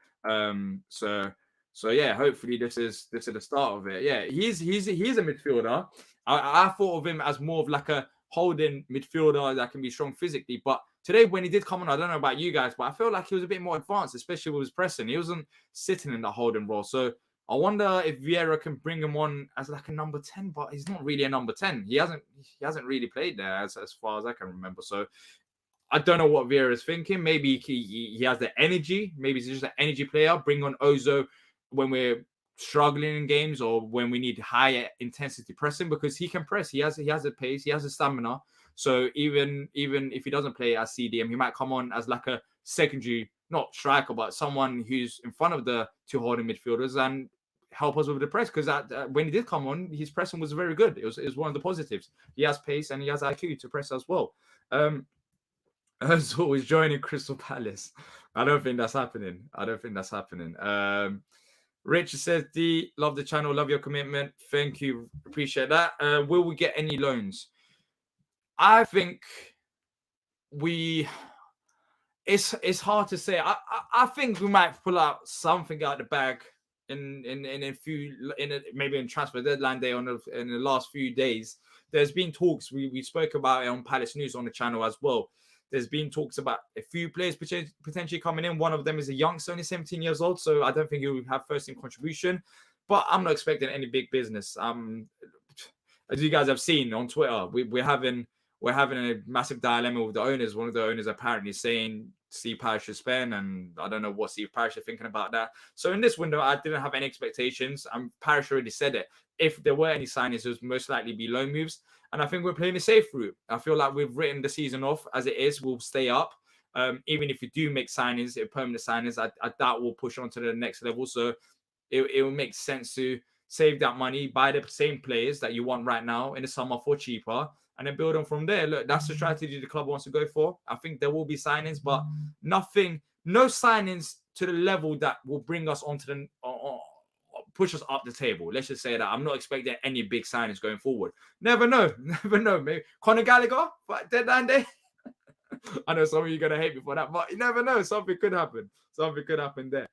So yeah, hopefully this is the start of it. Yeah, he's a midfielder. I thought of him as more of like a holding midfielder that can be strong physically. But today when he did come on, I don't know about you guys, but I felt like he was a bit more advanced, especially with his pressing. He wasn't sitting in the holding role. So I wonder if Vieira can bring him on as like a number 10, but he's not really a number 10. He hasn't really played there as far as I can remember. So I don't know what Vieira is thinking. Maybe he has the energy. Maybe he's just an energy player. Bring on Ozil when we're struggling in games or when we need higher intensity pressing, because he can press. He has a pace. He has a stamina. So even if he doesn't play as CDM, he might come on as like a secondary, not striker, but someone who's in front of the two holding midfielders and help us with the press. Because when he did come on, his pressing was very good. It was one of the positives. He has pace and he has IQ to press as well. As always, joining Crystal Palace. I don't think that's happening. Richard says, D, love the channel, love your commitment. Thank you. Appreciate that. Will we get any loans? I think it's hard to say. I think we might pull out something out the bag maybe in transfer deadline day in the last few days. There's been talks. We spoke about it on Palace News on the channel as well. There's been talks about a few players potentially coming in. One of them is a youngster, only 17 years old, so I don't think he will have first-team contribution. But I'm not expecting any big business. As you guys have seen on Twitter, we're having a massive dilemma with the owners. One of the owners apparently saying Steve Parish should spend, and I don't know what Steve Parish is thinking about that. So in this window, I didn't have any expectations. Parish already said it. If there were any signings, it would most likely be loan moves. And I think we're playing a safe route. I feel like we've written the season off as it is. We'll stay up. Even if we do make signings, permanent signings, I doubt we'll push on to the next level. So it will make sense to save that money, buy the same players that you want right now in the summer for cheaper, and then build on from there. Look, that's the strategy the club wants to go for. I think there will be signings, but no signings to the level that will bring us onto push us up the table. Let's just say that I'm not expecting any big signings going forward. Never know. Maybe Conor Gallagher, but deadline day. I know some of you are gonna hate me for that, but you never know. Something could happen. There.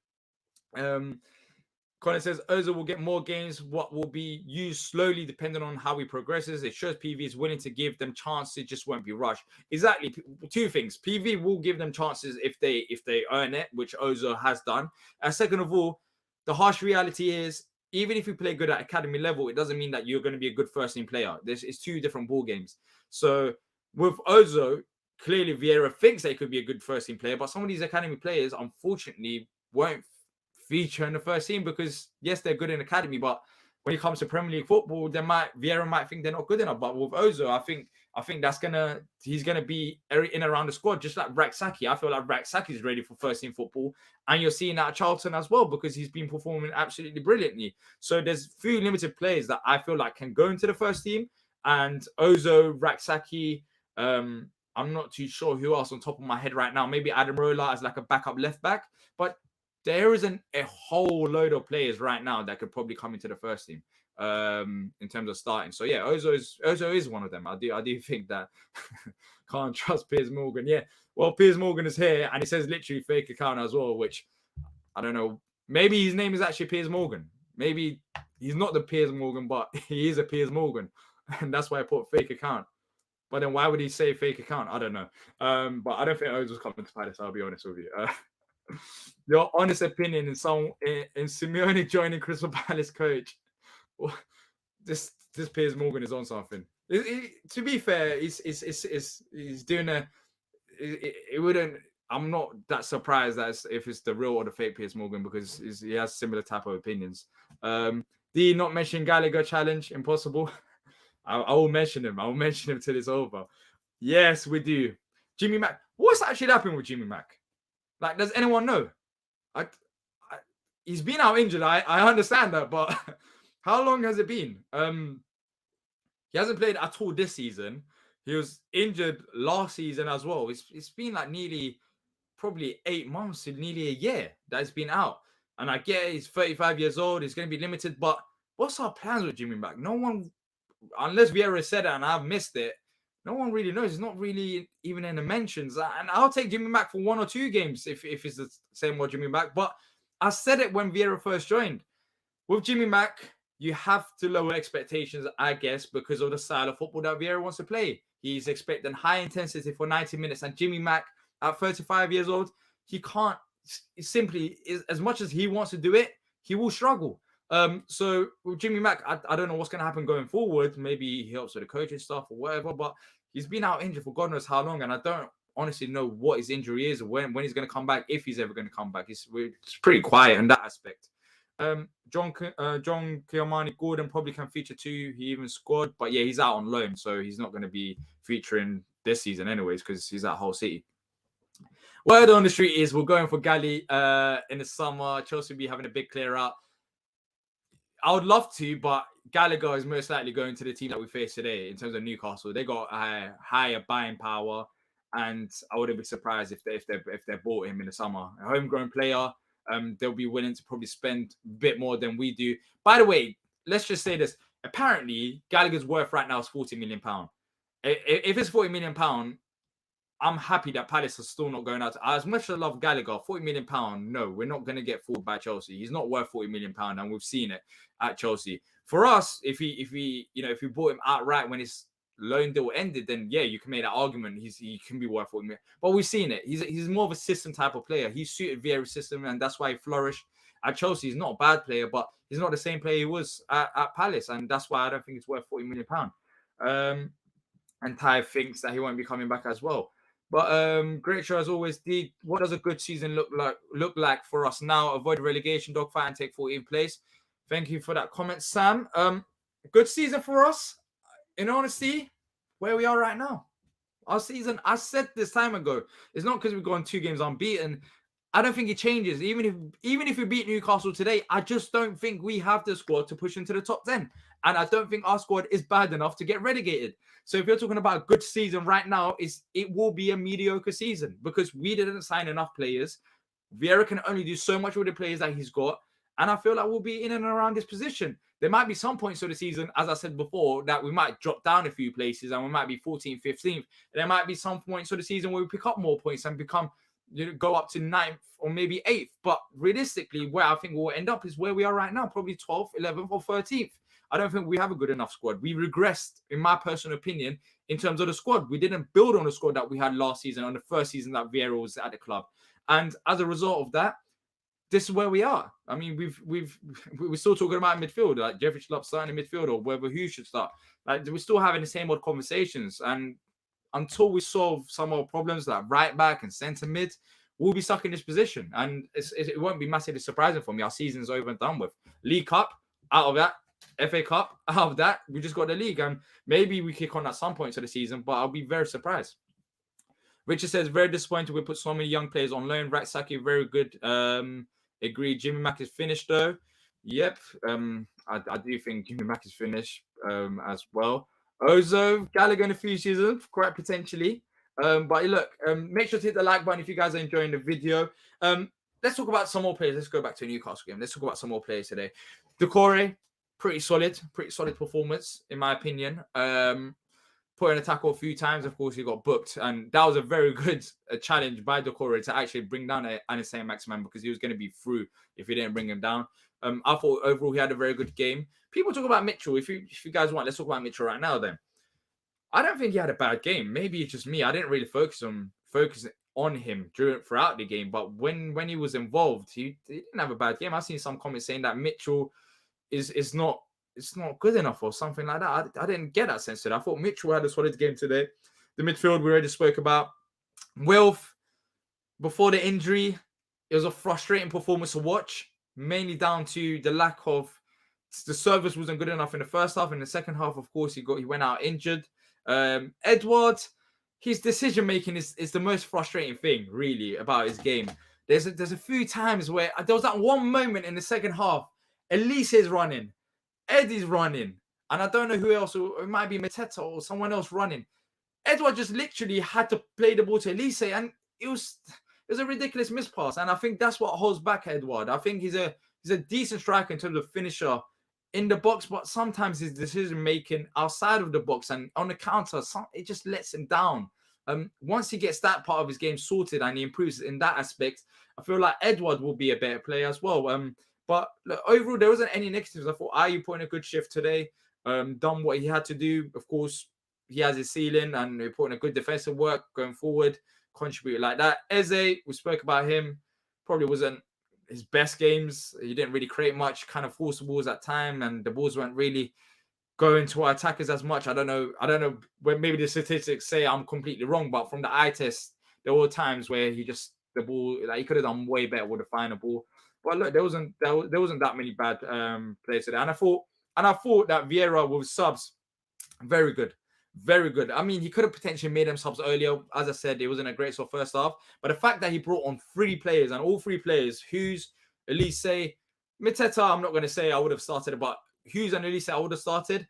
Colin says Ozil will get more games. What will be used slowly, depending on how he progresses. It shows PV is willing to give them chances, just won't be rushed. Exactly. Two things. PV will give them chances if they earn it, which Ozil has done. And second of all, the harsh reality is, even if you play good at academy level, it doesn't mean that you're going to be a good first-team player. It's two different ball games. So with Ozil, clearly Vieira thinks they could be a good first-team player, but some of these academy players, unfortunately, won't feature in the first team because, yes, they're good in academy, but when it comes to Premier League football, Vieira might think they're not good enough. But with Ozil, I think he's gonna be in around the squad, just like Raksaki. I feel like Raksaki is ready for first team football, and you're seeing that at Charlton as well because he's been performing absolutely brilliantly. So there's few limited players that I feel like can go into the first team, and Ozil, Raksaki. I'm not too sure who else on top of my head right now. Maybe Adam Rola as like a backup left back, but there isn't a whole load of players right now that could probably come into the first team in terms of starting. So yeah, Ozil is one of them. I do think that. Can't trust Piers Morgan. Yeah, well, Piers Morgan is here and he says literally fake account as well, which I don't know. Maybe his name is actually Piers Morgan. Maybe he's not the Piers Morgan, but he is a Piers Morgan, and that's why I put fake account. But then why would he say fake account? I don't know. But I don't think Ozil's coming to Palace. I'll be honest with you. Your honest opinion in Simeone joining Crystal Palace coach. This Piers Morgan is on something. To be fair, he's doing it wouldn't. I'm not that surprised that if it's the real or the fake Piers Morgan because he has similar type of opinions. Dee not mention Gallagher challenge impossible. I will mention him. I will mention him till it's over. Yes, we do. Jimmy Mack. What's actually happening with Jimmy Mack? Like, does anyone know? He's been out injured. I understand that, but how long has it been? He hasn't played at all this season. He was injured last season as well. It's been like nearly probably 8 months to nearly a year that he's been out. And I get it, he's 35 years old, he's going to be limited, but what's our plans with Jimmy Mack? No one, unless Vieira said it and I've missed it, no one really knows. It's not really even in the mentions. And I'll take Jimmy Mack for 1 or 2 games if it's the same old Jimmy Mack. But I said it when Vieira first joined. With Jimmy Mack, you have to lower expectations, I guess, because of the style of football that Vieira wants to play. He's expecting high intensity for 90 minutes. And Jimmy Mack, at 35 years old, he can't simply, as much as he wants to do it, he will struggle. So with Jimmy Mack, I don't know what's going to happen going forward. Maybe he helps with the coaching stuff or whatever, but he's been out injured for God knows how long. And I don't honestly know what his injury is or when he's going to come back, if he's ever going to come back. It's pretty quiet in that aspect. John Kiamani Gordon probably can feature too. He even scored, but yeah, he's out on loan, so he's not going to be featuring this season anyways because he's at Hull City. Word on the street is we're going for Galley in the summer. Chelsea will be having a big clear out. I would love to, but Gallagher is most likely going to the team that we face today in terms of Newcastle. They got a higher buying power, and I wouldn't be surprised if they bought him in the summer. A homegrown player, they'll be willing to probably spend a bit more than we do. By the way, let's just say this. Apparently, Gallagher's worth right now is £40 million. If it's £40 million, I'm happy that Palace are still not going out. As much as I love Gallagher, £40 million, no, we're not going to get fooled by Chelsea. He's not worth £40 million, and we've seen it at Chelsea. For us, if we bought him outright when his loan deal ended, then yeah, you can make that argument. He can be worth £40 million. But we've seen it. He's more of a system type of player. He suited Vieira's system, and that's why he flourished at Chelsea. He's not a bad player, but he's not the same player he was at Palace, and that's why I don't think it's worth £40 million. And Ty thinks that he won't be coming back as well. But great show as always. Dee, what does a good season look like for us now? Avoid relegation, dogfight, and take 14th place. Thank you for that comment, Sam. Good season for us. In honesty, where we are right now. Our season, I said this time ago, it's not because we've gone 2 games unbeaten. I don't think it changes. Even if we beat Newcastle today, I just don't think we have the squad to push into the top 10. And I don't think our squad is bad enough to get relegated. So if you're talking about a good season right now, it will be a mediocre season because we didn't sign enough players. Vieira can only do so much with the players that he's got. And I feel like we'll be in and around this position. There might be some points of the season, as I said before, that we might drop down a few places and we might be 14th, 15th. And there might be some points of the season where we pick up more points and go up to 9th or maybe 8th. But realistically, where I think we'll end up is where we are right now, probably 12th, 11th or 13th. I don't think we have a good enough squad. We regressed, in my personal opinion, in terms of the squad. We didn't build on the squad that we had last season, on the first season that Vieira was at the club. And as a result of that, this is where we are. I mean, we're still talking about midfield, like Jeffrey Schlupp starting in midfield or whether who should start. Like we're still having the same old conversations. And until we solve some more problems like right back and centre mid, we'll be stuck in this position. And it won't be massively surprising for me. Our season's over and done with. League Cup, out of that. FA Cup, out of that, we just got the league. And maybe we kick on at some points of the season, but I'll be very surprised. Richard says, very disappointed we put so many young players on loan. Ratsaki, very good. Agreed. Jimmy Mack is finished, though. Yep. I do think Jimmy Mack is finished as well. Ozo, Gallagher in a few seasons, quite potentially. But look, make sure to hit the like button if you guys are enjoying the video. Let's talk about some more players. Let's go back to a Newcastle game. Let's talk about some more players today. Decore, pretty solid performance, in my opinion. Put in a tackle a few times. Of course, he got booked. And that was a very good challenge by Decore to actually bring down Anis Saint-Maximin because he was going to be through if he didn't bring him down. I thought overall he had a very good game. People talk about Mitchell. If you guys want, let's talk about Mitchell right now then. I don't think he had a bad game. Maybe it's just me. I didn't really focus on him throughout the game. But when he was involved, he didn't have a bad game. I've seen some comments saying that Mitchell is not good enough or something like that. I didn't get that sense today. I thought Mitchell had a solid game today. The midfield we already spoke about. Wilf, before the injury, it was a frustrating performance to watch, mainly down to the lack of the service wasn't good enough in the first half. In the second half, of course, he went out injured. Edward, his decision making is the most frustrating thing, really, about his game. There's a few times where there was that one moment in the second half. Elise is running. Eddie's running. And I don't know who else. It might be Mateta or someone else running. Edward just literally had to play the ball to Elise. And it was It was a ridiculous mispass, and I think that's what holds back Edouard. I think he's a decent striker in terms of finisher in the box, but sometimes his decision making outside of the box and on the counter, it just lets him down. Once he gets that part of his game sorted and he improves in that aspect, I feel like Edouard will be a better player as well. But look, overall, there wasn't any negatives. I thought Ayew put in a good shift today, done what he had to do. Of course, he has his ceiling and he put in a good defensive work going forward, contributed like that. Eze, we spoke about him, probably wasn't his best games. He didn't really create much, kind of force the balls at time, and the balls weren't really going to our attackers as much. I don't know when maybe the statistics say I'm completely wrong, but from the eye test, there were times where the ball, like he could have done way better with the final ball. But look, there wasn't that many bad plays today. And I thought that Vieira with subs, very good. Very good. I mean, he could have potentially made them subs earlier. As I said, it wasn't a great sort of first half. But the fact that he brought on 3 players, and all 3 players, Hughes, Elise, Mateta, I'm not going to say I would have started, but Hughes and Elise, I would have started.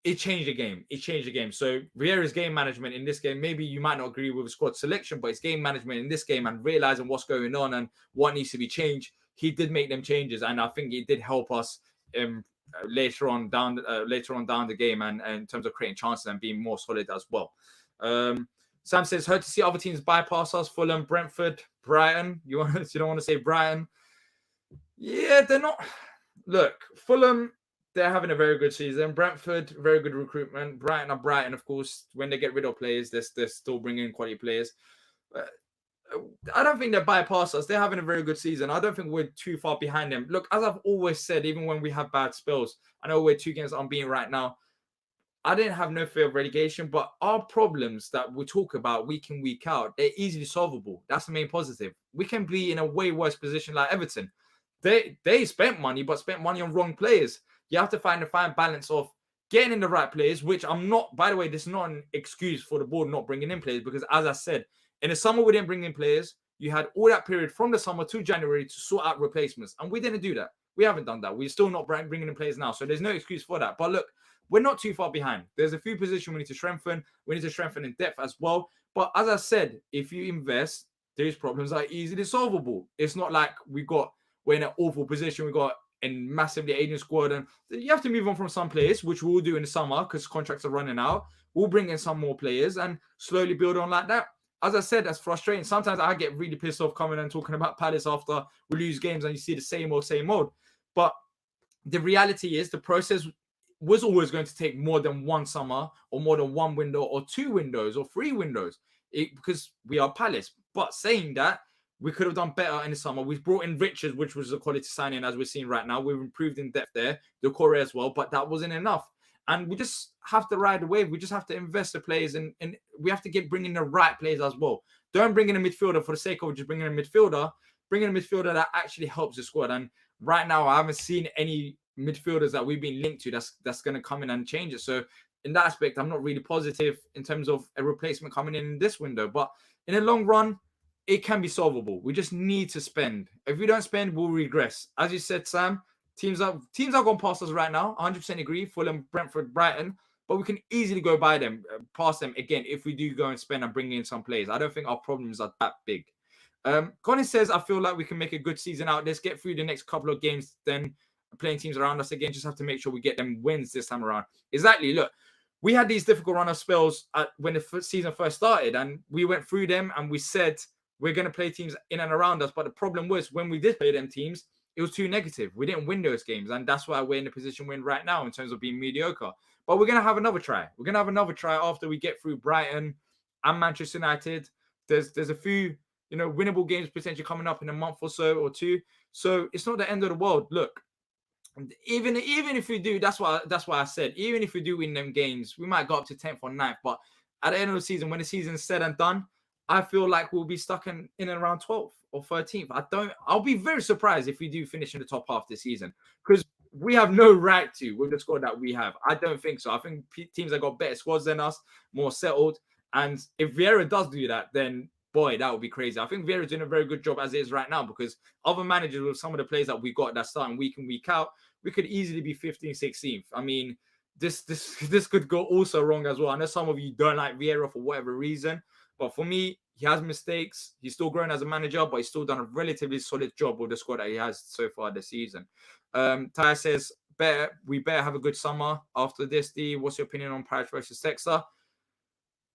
It changed the game. So Vieira's game management in this game, maybe you might not agree with the squad selection, but his game management in this game and realizing what's going on and what needs to be changed, he did make them changes. And I think it did help us later on down the game and in terms of creating chances and being more solid as well. Sam says, hurt to see other teams bypass us. Fulham, Brentford, Brighton. You don't want to say Brighton? Yeah, they're not. Look, Fulham, they're having a very good season. Brentford, very good recruitment. Brighton are Brighton, of course. When they get rid of players, they're still bringing in quality players. I don't think they bypass us. They're having a very good season. I don't think we're too far behind them. Look, as I've always said, even when we have bad spells, I know we're 2 games unbeaten right now. I didn't have no fear of relegation, but our problems that we talk about week in, week out, they're easily solvable. That's the main positive. We can be in a way worse position like Everton. They spent money, but spent money on wrong players. You have to find a fine balance of getting in the right players, which I'm not, by the way, this is not an excuse for the board not bringing in players, because as I said, in the summer, we didn't bring in players. You had all that period from the summer to January to sort out replacements. And we didn't do that. We haven't done that. We're still not bringing in players now. So there's no excuse for that. But look, we're not too far behind. There's a few positions we need to strengthen. We need to strengthen in depth as well. But as I said, if you invest, these problems are easily solvable. It's not like we're in an awful position. We got a massively aging squad. And you have to move on from some players, which we'll do in the summer because contracts are running out. We'll bring in some more players and slowly build on like that. As I said, that's frustrating. Sometimes I get really pissed off coming and talking about Palace after we lose games and you see the same old. But the reality is the process was always going to take more than one summer or more than one window or 2 windows or 3 windows because we are Palace. But saying that, we could have done better in the summer. We've brought in Richards, which was a quality signing as we're seeing right now. We've improved in depth there, the core as well, but that wasn't enough. And we just have to ride the wave. We just have to invest the players and we have to bring in the right players as well. Don't bring in a midfielder for the sake of just bringing in a midfielder. Bring in a midfielder that actually helps the squad. And right now, I haven't seen any midfielders that we've been linked to that's going to come in and change it. So in that aspect, I'm not really positive in terms of a replacement coming in this window. But in the long run, it can be solvable. We just need to spend. If we don't spend, we'll regress. As you said, Sam, Teams are going past us right now. 100% agree. Fulham, Brentford, Brighton. But we can easily go by them, past them again if we do go and spend and bring in some players. I don't think our problems are that big. Colin says, I feel like we can make a good season out. Let's get through the next couple of games. Then playing teams around us again. Just have to make sure we get them wins this time around. Exactly. Look, we had these difficult run of spells when the season first started. And we went through them and we said we're going to play teams in and around us. But the problem was when we did play them teams, it was too negative. We didn't win those games. And that's why we're in the position we're in right now in terms of being mediocre. But we're going to have another try. We're going to have another try after we get through Brighton and Manchester United. There's a few, winnable games potentially coming up in a month or so or 2. So it's not the end of the world. Look, even if we do, that's why I said, even if we do win them games, we might go up to 10th or 9th. But at the end of the season, when the season's said and done, I feel like we'll be stuck in and around 12th or 13th. I'll be very surprised if we do finish in the top half this season because we have no right to with the squad that we have. I don't think so. I think teams that got better squads than us, more settled. And if Vieira does do that, then boy, that would be crazy. I think Vieira's doing a very good job as it is right now because other managers with some of the players that we got that starting week in, week out, we could easily be 15th, 16th. I mean, this could go also wrong as well. I know some of you don't like Vieira for whatever reason. But for me, he has mistakes. He's still growing as a manager, but he's still done a relatively solid job with the squad that he has so far this season. Ty says, we better have a good summer after this. D, what's your opinion on Parish versus Textor?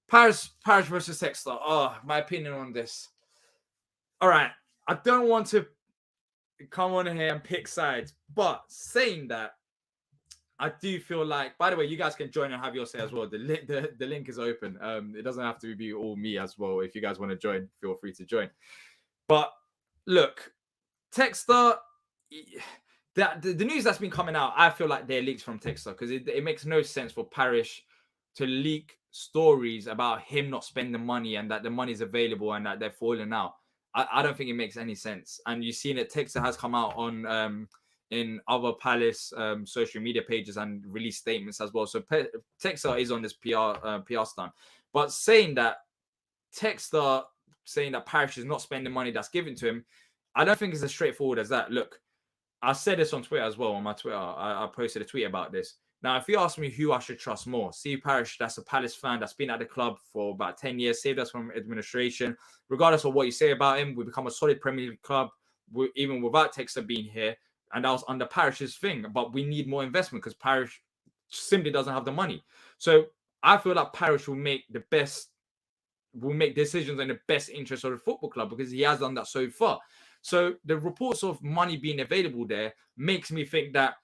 Parish versus Textor. Oh, my opinion on this. All right. I don't want to come on here and pick sides, but saying that, I do feel like, by the way, you guys can join and have your say as well. The link is open. It doesn't have to be all me as well. If you guys want to join, feel free to join. But look, Textor, the news that's been coming out, I feel like they're leaks from Textor because it makes no sense for Parish to leak stories about him not spending money and that the money is available and that they're falling out. I don't think it makes any sense. And you've seen it, Textor has come out on in other Palace social media pages and release statements as well. So Textor is on this PR stunt. But saying that Textor saying that Parish is not spending money that's given to him, I don't think it's as straightforward as that. Look, I said this on Twitter as well. On my Twitter, I posted a tweet about this. Now, if you ask me who I should trust more, Steve Parish, that's a Palace fan that's been at the club for about 10 years, saved us from administration. Regardless of what you say about him, we become a solid Premier League club, even without Textor being here. And that was under Parish's thing. But we need more investment because Parish simply doesn't have the money. So I feel like Parish will make decisions in the best interest of the football club because he has done that so far. So the reports of money being available there makes me think that,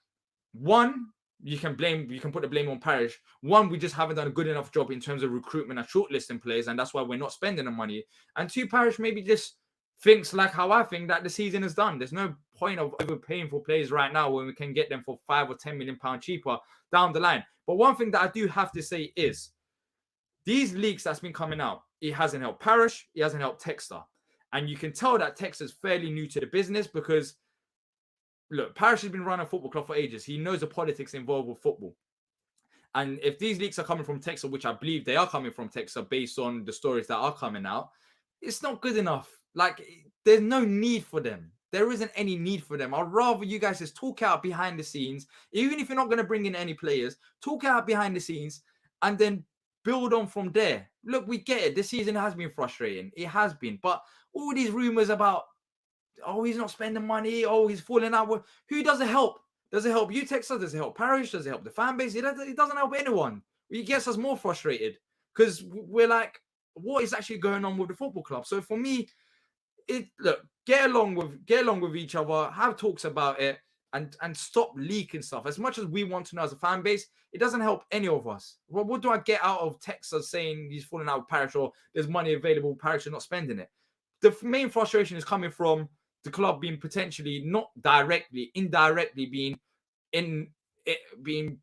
one, you can put the blame on Parish. One, we just haven't done a good enough job in terms of recruitment and shortlisting players, and that's why we're not spending the money. And two, Parish maybe just thinks like how I think that the season is done. There's no point of overpaying for players right now when we can get them for £5 or £10 million cheaper down the line. But one thing that I do have to say is these leaks that's been coming out, it hasn't helped Parish, it hasn't helped Textor. And you can tell that Textor's fairly new to the business because, look, Parish has been running a football club for ages. He knows the politics involved with football. And if these leaks are coming from Textor, which I believe they are coming from Textor based on the stories that are coming out, it's not good enough. Like, there's no need for them. There isn't any need for them. I'd rather you guys just talk out behind the scenes, even if you're not going to bring in any players, talk out behind the scenes and then build on from there. Look, we get it. This season has been frustrating. It has been. But all these rumors about, oh, he's not spending money, oh, he's falling out. Who does it help? Does it help you, Textor? Does it help Parish? Does it help the fan base? It doesn't help anyone. It gets us more frustrated because we're like, what is actually going on with the football club? So for me, look, get along with each other, have talks about it, and stop leaking stuff. As much as we want to know as a fan base, it doesn't help any of us. Well, what do I get out of Textor saying he's falling out with Parish or there's money available, Parish is not spending it? The main frustration is coming from the club being potentially not directly, indirectly being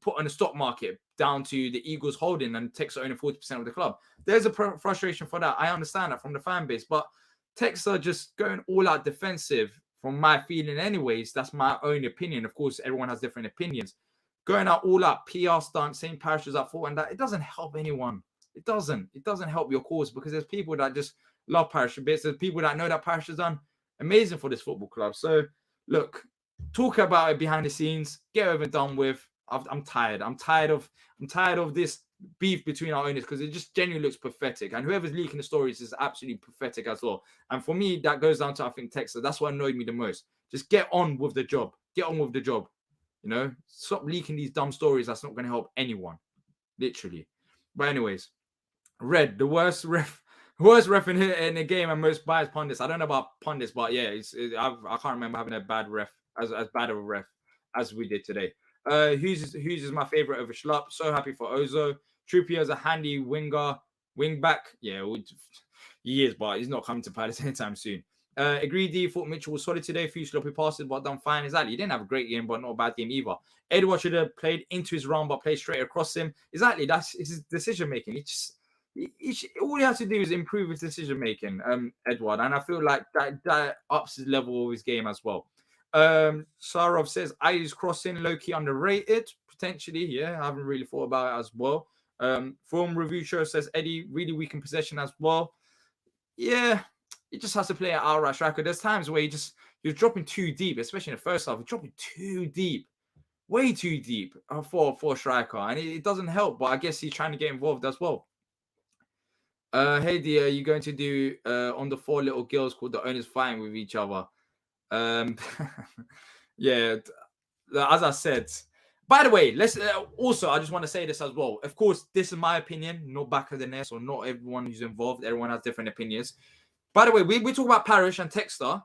put on the stock market down to the Eagles holding and Textor owning 40% of the club. There's a frustration for that. I understand that from the fan base, but Textor just going all out defensive, from my feeling anyways, that's my own opinion. Of course, everyone has different opinions. Going out all out, PR stunt, saying Parish is at fault, and that it doesn't help anyone. It doesn't help your cause because there's people that just love Parish a bit. There's people that know that Parish has done amazing for this football club. So look, talk about it behind the scenes, get over and done with. I'm tired. I'm tired of this beef between our owners because it just genuinely looks pathetic. And whoever's leaking the stories is absolutely pathetic as well. And for me, that goes down to, I think, Textor. That's what annoyed me the most. Just get on with the job. Get on with the job. You know, stop leaking these dumb stories. That's not going to help anyone, literally. But anyways, Red, the worst ref in the game and most biased pundits. I don't know about pundits, but yeah, I can't remember having a bad ref as bad of a ref as we did today. Hughes is my favorite over Schlupp. So happy for Ozo. Trippier is a handy wing back. Yeah, he is, but he's not coming to Palace anytime soon. Agreed, D. Thought Mitchell was solid today. Few sloppy passes, but done fine. Exactly. He didn't have a great game, but not a bad game either. Edward should have played into his run, but played straight across him. Exactly. That's his decision making. All he has to do is improve his decision making, Edward. And I feel like that ups his level of his game as well. Sarov says, Ayu's crossing low-key underrated. Potentially, yeah. I haven't really thought about it as well. Film review show says, Eddie, really weak in possession as well. Yeah, he just has to play an outright striker. There's times where you're dropping too deep, especially in the first half. You're dropping too deep. Way too deep for a striker. And it doesn't help, but I guess he's trying to get involved as well. Hey Dee, are you going to do on the 4 little girls called the owners fighting with each other? Yeah, as I said. By the way, let's also I just want to say this as well. Of course, this is my opinion, not back of the nest, or not everyone who's involved. Everyone has different opinions. By the way, we talk about Parrish and Texter,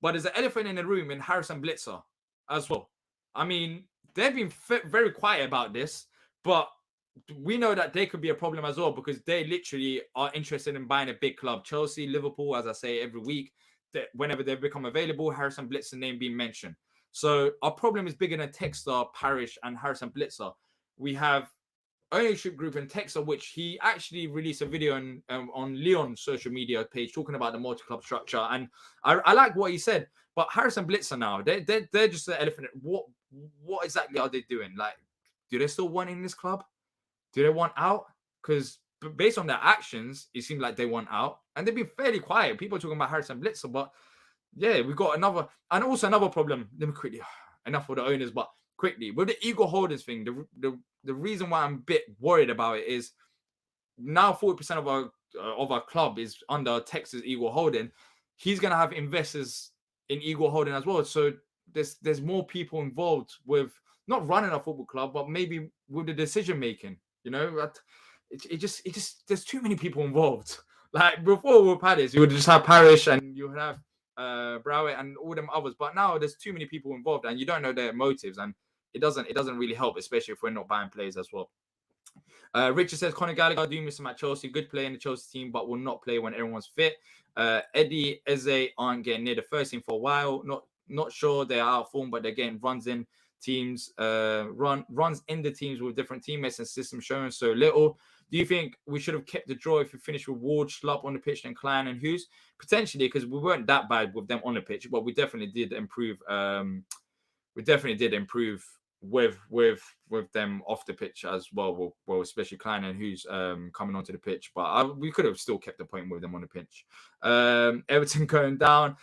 but there's an elephant in the room in Harris and Blitzer as well. I mean, they've been very quiet about this, but we know that they could be a problem as well because they literally are interested in buying a big club. Chelsea, Liverpool, as I say every week, that whenever they become available, Harrison Blitzer name being mentioned. So our problem is bigger than Texter, Parrish, and Harrison Blitzer. We have ownership group in Texter, which he actually released a video on Leon's social media page talking about the multi-club structure. And I like what he said. But Harrison Blitzer now, they're just the elephant. What exactly are they doing? Like, do they still want in this club? Do they want out? Because based on their actions, it seemed like they want out. And they've been fairly quiet. People are talking about Harrison Blitzer, but yeah, we've got another problem. Let me quickly, enough for the owners, but quickly with the Eagle Holdings thing, the reason why I'm a bit worried about it is now 40% of our club is under Texas Eagle Holding. He's gonna have investors in Eagle Holding as well. So there's more people involved with not running a football club, but maybe with the decision making. You know, it just there's too many people involved. Like before with Palace, you would just have Parrish and you would have Browett and all them others, but now there's too many people involved and you don't know their motives, and it doesn't really help, especially if we're not buying players as well. Richard says Conor Gallagher do miss him at Chelsea, good player in the Chelsea team, but will not play when everyone's fit. Eddie Eze aren't getting near the first team for a while. Not sure they are out of form, but they're getting runs in teams, runs in the teams with different teammates and systems showing so little. Do you think we should have kept the draw if we finished with Ward, Schlupp on the pitch, and Klein and Hughes? Potentially, because we weren't that bad with them on the pitch, but we definitely did improve. With them off the pitch as well. Well, especially Klein and Hughes coming onto the pitch, but we could have still kept the point with them on the pitch. Everton going down.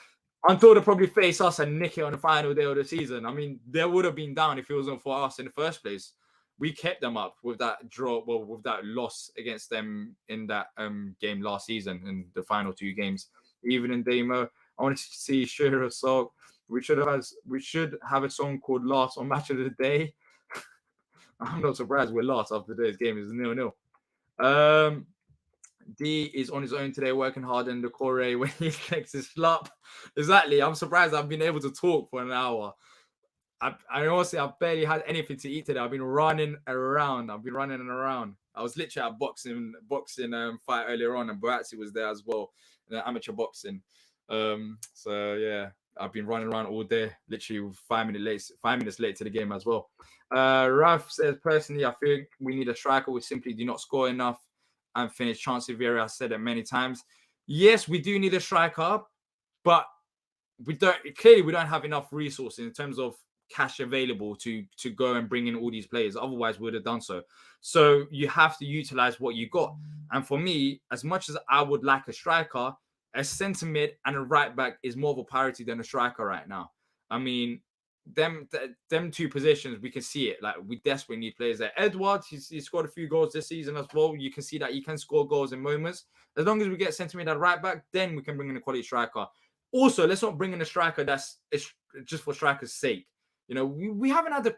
Until they probably face us and nick it on the final day of the season. I mean, they would have been down if it wasn't for us in the first place. We kept them up with that draw, with that loss against them in that game last season in the final 2 games. Even in Demo, I want to see Shearer song. We should have a song called "Last" on Match of the Day. I'm not surprised we're last after today's game is 0-0. D is on his own today, working hard in the Corée when he takes his slap. Exactly. I'm surprised I've been able to talk for an hour. I honestly, I've barely had anything to eat today. I've been running around. I was literally at boxing fight earlier on, and Boazzi was there as well in the amateur boxing. So yeah, I've been running around all day, literally 5 minutes late to the game as well. Ralph says, personally, I think we need a striker. We simply do not score enough and finish. Chancey Vieira has said it many times. Yes, we do need a striker, but we don't have enough resources in terms of cash available to go and bring in all these players. Otherwise, we would have done so. So you have to utilize what you got. And for me, as much as I would like a striker, a centre mid and a right back is more of a priority than a striker right now. I mean, them 2 positions, we can see it. Like, we desperately need players there. Edwards, he's scored a few goals this season as well. You can see that he can score goals in moments. As long as we get centre mid and right back, then we can bring in a quality striker. Also, let's not bring in a striker that's just for striker's sake. You know, we haven't had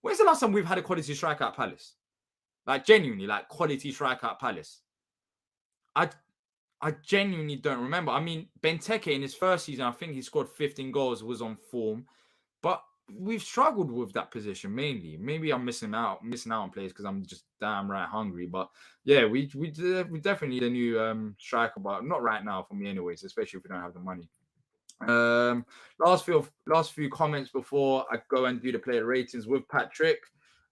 when's the last time we've had a quality striker at Palace? Like, genuinely, like, quality striker at Palace. I genuinely don't remember. I mean, Benteke in his first season, I think he scored 15 goals, was on form. But we've struggled with that position mainly. Maybe I'm missing out on players because I'm just damn right hungry. But yeah, we definitely need a new striker, but not right now for me anyways, especially if we don't have the money. Last few comments before I go and do the player ratings with Patrick.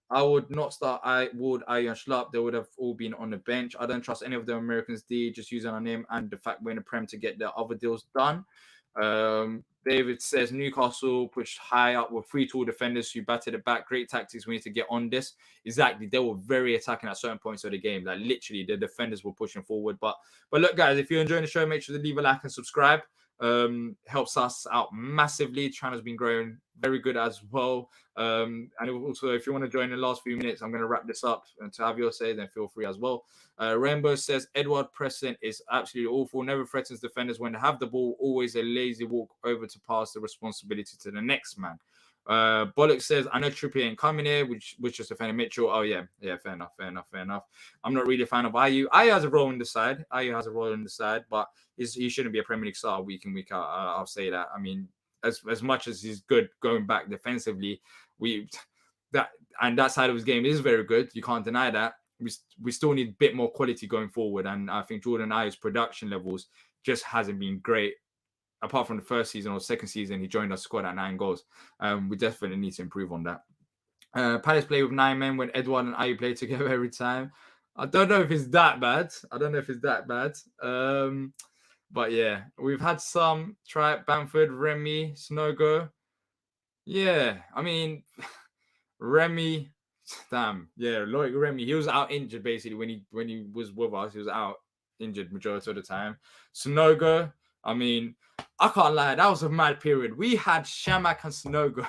I would not start Ward, Ayew, and Schlupp. They would have all been on the bench. I don't trust any of the Americans. Just using our name and the fact we're in the Prem to get their other deals done. David says Newcastle pushed high up with 3 tall defenders who batted it back. Great tactics. We need to get on this. Exactly. They were very attacking at certain points of the game. Like, literally, the defenders were pushing forward. But look, guys, if you're enjoying the show, make sure to leave a like and subscribe. helps us out massively. Channel's been growing very good as well. And also, if you want to join the last few minutes, I'm going to wrap this up. And to have your say, then feel free as well. Rainbow says Edward Preston is absolutely awful. Never threatens defenders when they have the ball. Always a lazy walk over to pass the responsibility to the next man. Bollock says, I know Trippier ain't coming here, which just defending Mitchell. Oh, yeah, fair enough. I'm not really a fan of Ayew. Ayew has a role in the side. But he shouldn't be a Premier League star week in, week out. I'll say that. I mean, as much as he's good going back defensively, that side of his game is very good. You can't deny that. We still need a bit more quality going forward. And I think Jordan Ayew's production levels just hasn't been great. Apart from the first season or second season, he joined our squad at 9 goals. We definitely need to improve on that. Palace play with 9 men when Edouard and Ayew play together every time. I don't know if it's that bad. But yeah, we've had some try at Bamford, Remy, Snogo. Yeah, I mean, Remy, damn. Yeah, like Remy, he was out injured basically when he was with us. He was out injured majority of the time. Snogo, I mean, I can't lie, that was a mad period. We had Shamak and Snogo.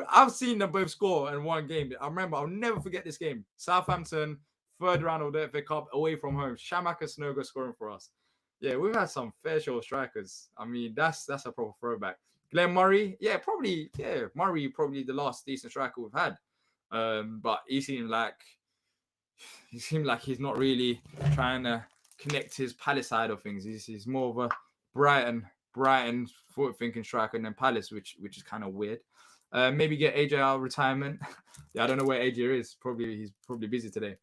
I've seen them both score in one game. I remember, I'll never forget this game. Southampton, 3rd round of the FA Cup, away from home. Shamak and Snogo scoring for us. Yeah, we've had some fair show strikers. I mean, that's a proper throwback. Glenn Murray, Murray probably the last decent striker we've had. But he seemed like he's not really trying to connect his Palace side of things. He's more of a Brighton forward-thinking striker than Palace, which is kind of weird. Maybe get AJ out of retirement. Yeah, I don't know where AJ is. He's probably busy today.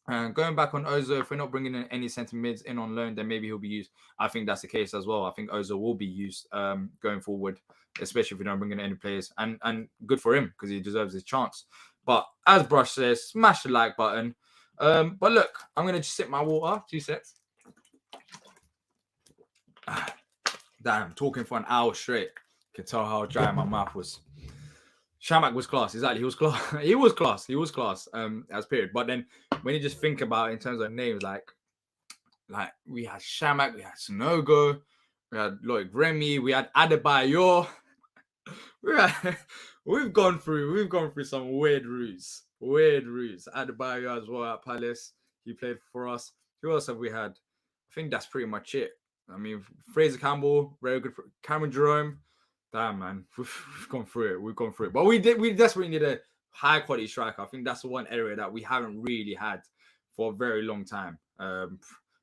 Going back on Ozil, if we're not bringing in any centre mids in on loan, then maybe he'll be used. I think that's the case as well. I think Ozil will be used going forward, especially if we don't bring in any players. And good for him because he deserves his chance. But as Brush says, smash the like button. But look, I'm going to just sip my water. 2 seconds. Damn, talking for an hour straight. Can tell how dry my mouth was. Shamak was class, exactly. He was class. He was class. As period. But then when you just think about it in terms of names, like we had Shamak, we had Snogo, we had Loic Remy, we had Adebayor. We've gone through some weird routes. Adebayor as well at Palace. He played for us. Who else have we had? I think that's pretty much it. I mean, Fraser Campbell, very good. Cameron Jerome. Damn, man, we've gone through it. But we desperately need a high quality striker. I think that's the one area that we haven't really had for a very long time.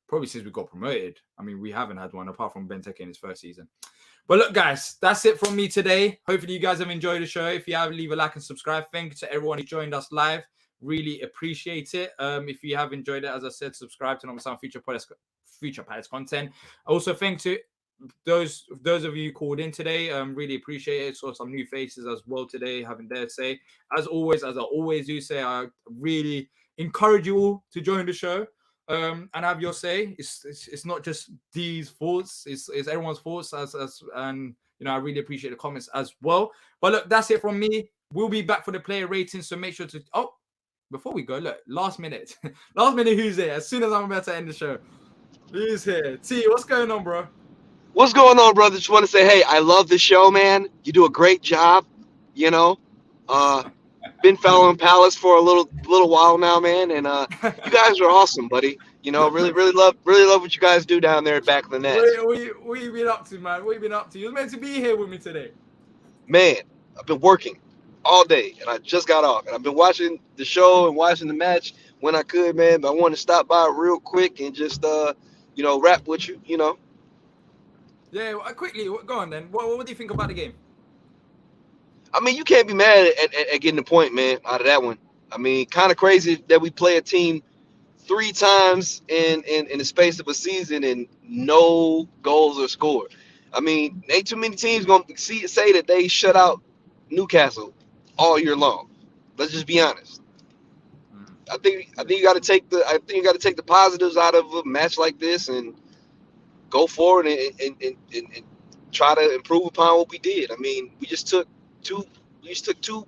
Probably since we got promoted. I mean, we haven't had one apart from Benteke in his first season. But look, guys, that's it from me today. Hopefully you guys have enjoyed the show. If you have, leave a like and subscribe. Thank you to everyone who joined us live. Really appreciate it. If you have enjoyed it, as I said, subscribe to know some future Palace content. Also, thank to those of you who called in today. Really appreciate it. Saw some new faces as well today. Haven't dare say. As always, as I always do say, I really encourage you all to join the show. And have your say. It's not just Dee's thoughts. It's everyone's thoughts. And I really appreciate the comments as well. But look, that's it from me. We'll be back for the player rating. So make sure to before we go, look, last minute, who's here? As soon as I'm about to end the show, who's here? T, what's going on, bro? What's going on, brother? Just want to say, hey, I love the show, man. You do a great job. Been following Palace for a little while now, man, and you guys are awesome, buddy. Really love what you guys do down there at back of the net. What you been up to, man? What you been up to? You were meant to be here with me today. Man, I've been working all day, and I just got off, and I've been watching the show and watching the match when I could, man. But I wanted to stop by real quick and just rap with you, Yeah, quickly, go on then. What do you think about the game? I mean, you can't be mad at getting the point, man, out of that one. I mean, kind of crazy that we play a team 3 times in the space of a season and no goals are scored. I mean, ain't too many teams gonna say that they shut out Newcastle all year long. Let's just be honest. I think you got to take the positives out of a match like this and go forward and try to improve upon what we did. I mean, we just took 2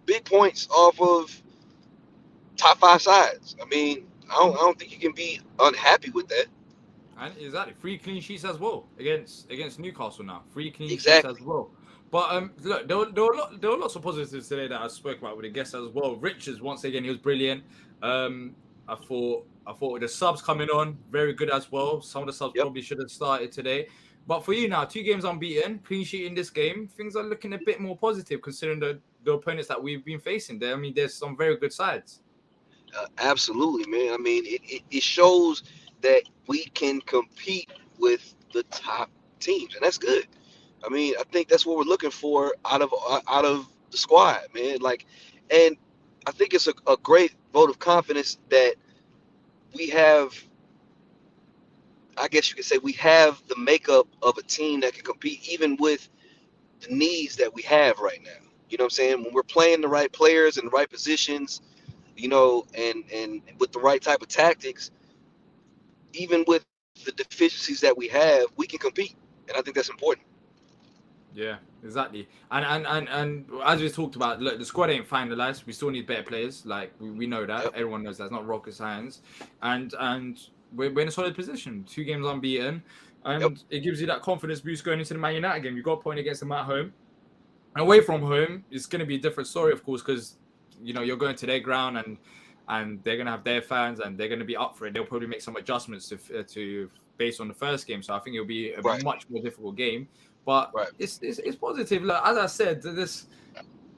big points off of top 5 sides. I mean, I don't think you can be unhappy with that. And exactly 3 clean sheets as well against Newcastle now. 3 clean sheets Exactly. as well. But look, there were lots of positives today that I spoke about with the guests as well. Richards, once again, he was brilliant. I thought with the subs coming on, very good as well. Some of the subs Yep. probably should have started today. But for you now, 2 games unbeaten, clean sheet in this game, things are looking a bit more positive considering the opponents that we've been facing there. I mean, there's some very good sides. Absolutely, man. I mean, it shows that we can compete with the top teams, and that's good. I mean, I think that's what we're looking for out of the squad, man. Like, and I think it's a great vote of confidence that we have. I guess you could say we have the makeup of a team that can compete, even with the needs that we have right now. You know what I'm saying? When we're playing the right players in the right positions, and with the right type of tactics, even with the deficiencies that we have, we can compete, and I think that's important. Yeah, exactly. And as we talked about, look, the squad ain't finalized. We still need better players. Like we know that. Yep. Everyone knows that's not rocket science. And we're in a solid position. 2 games unbeaten, and Yep. it gives you that confidence boost going into the Man United game. You got a point against them at home. Away from home, it's going to be a different story, of course, because you're going to their ground and they're going to have their fans and they're going to be up for it. They'll probably make some adjustments to based on the first game. So I think it'll be a Right. much more difficult game. But Right. it's positive. Look, as I said, this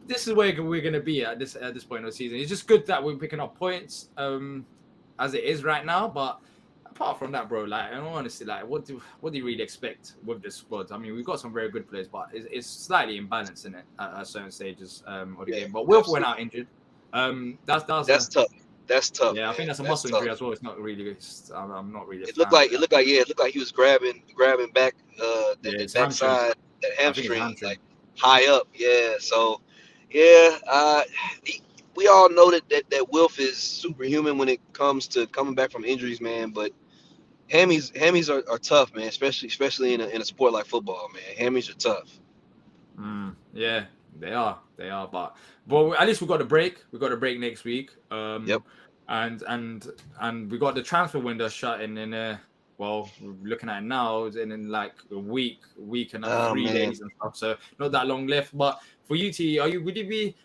is where we're going to be at this point of the season. It's just good that we're picking up points as it is right now. But apart from that, bro, like, honestly, like, what do you really expect with this squad? I mean, we've got some very good players, but it's slightly imbalanced in it at certain stages of the game. But Wilf went out injured. That's tough. That's tough. Yeah, man. I think that's a muscle injury as well. It's not really. I'm not really. It looked like he was grabbing back that backside, that hamstring, like high up. Yeah. So, yeah. We all know that Wilf is superhuman when it comes to coming back from injuries, man. But hammies are tough, man. Especially in a sport like football, man. Hammies are tough. Yeah, they are. But at least we got a break. We got a break next week. Yep. And we got the transfer window shut in well, we're looking at it now in like a week and 3 days and stuff. So not that long left. But for you, T, would you be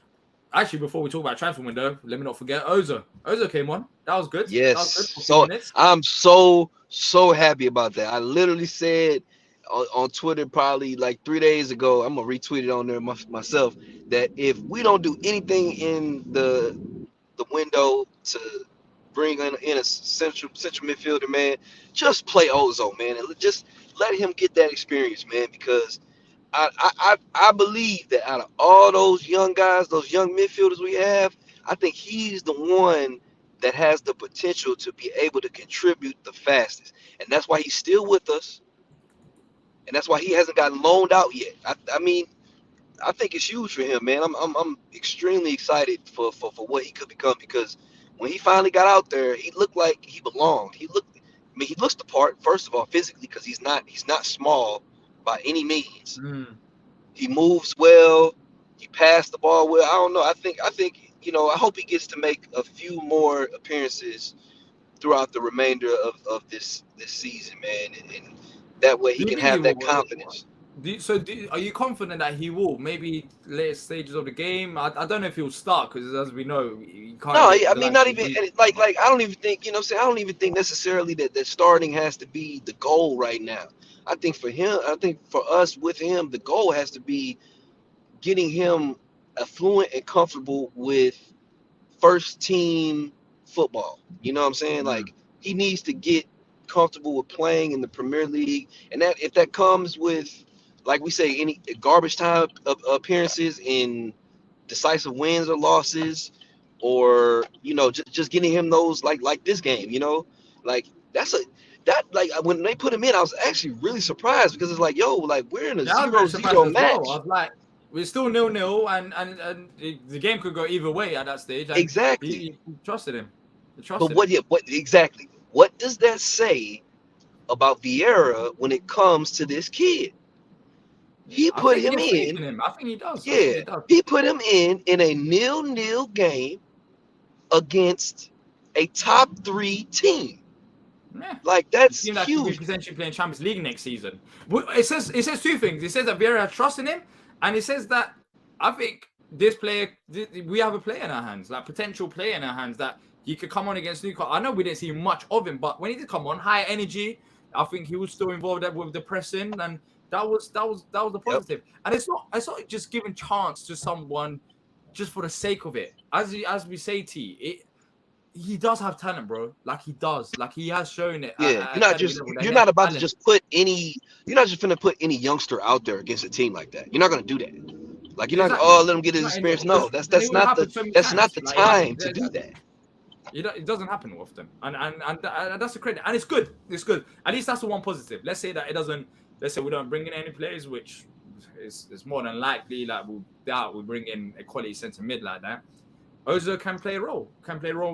actually, before we talk about transfer window, let me not forget Ozo. Ozo came on. That was good. Yes. That was good for So minutes. I'm so happy about that. I literally said on Twitter probably like 3 days ago, I'm gonna retweet it on there myself, that if we don't do anything in the window to bring in a central midfielder, man, just play Ozo, man, and just let him get that experience, man, because I believe that out of all those young guys, those young midfielders we have, I think he's the one that has the potential to be able to contribute the fastest, and that's why he's still with us, and that's why he hasn't gotten loaned out yet. I mean, I think it's huge for him, man. I'm extremely excited for what he could become, because when he finally got out there, he looked like he belonged. He looks the part, first of all, physically, because he's not small by any means. He moves well. He passed the ball well. I don't know. I think I hope he gets to make a few more appearances throughout the remainder of this season, man, and that way he can have that confidence. Are you confident that he will? Maybe later stages of the game. I don't know if he'll start, because as we know, he can't. No, I mean, not even like I don't even think, I don't even think necessarily that starting has to be the goal right now. I think for us with him, the goal has to be getting him affluent and comfortable with first team football. You know what I'm saying? Like, he needs to get comfortable with playing in the Premier League, and that if that comes with, like we say, any garbage time appearances in decisive wins or losses, or just getting him those like this game, like like when they put him in, I was actually really surprised, because it's like, yo, like we're in a 0-0 match. I was like, we're still 0-0, and the game could go either way at that stage. And exactly. He trusted him. But what does that say about Vieira when it comes to this kid? He put him in. I think he does. Yeah, he put him in a 0-0 game against a top 3 team. Yeah. Like that's Team that could be huge. potentially playing Champions League next season. It says two things. It says that Vieira has trust in him, and it says that I think this player, we have a player in our hands, like potential player in our hands that he could come on against Newcastle. I know we didn't see much of him, but when he did come on, high energy, I think he was still involved with the pressing, and that was the positive. And it's not just giving chance to someone just for the sake of it. As we say, he does have talent, bro. Like he does. Like he has shown it. Yeah, you're not about to just put any. You're not just gonna put any youngster out there against a team like that. You're not gonna do that. Like you're not gonna let him get his experience. No, that's not the time to do that. It doesn't happen often, and that's a credit, and it's good. It's good. At least that's the one positive. Let's say that it doesn't. Let's say we don't bring in any players, which is more than likely. Like we bring in a quality centre mid like that. Eze can play a role.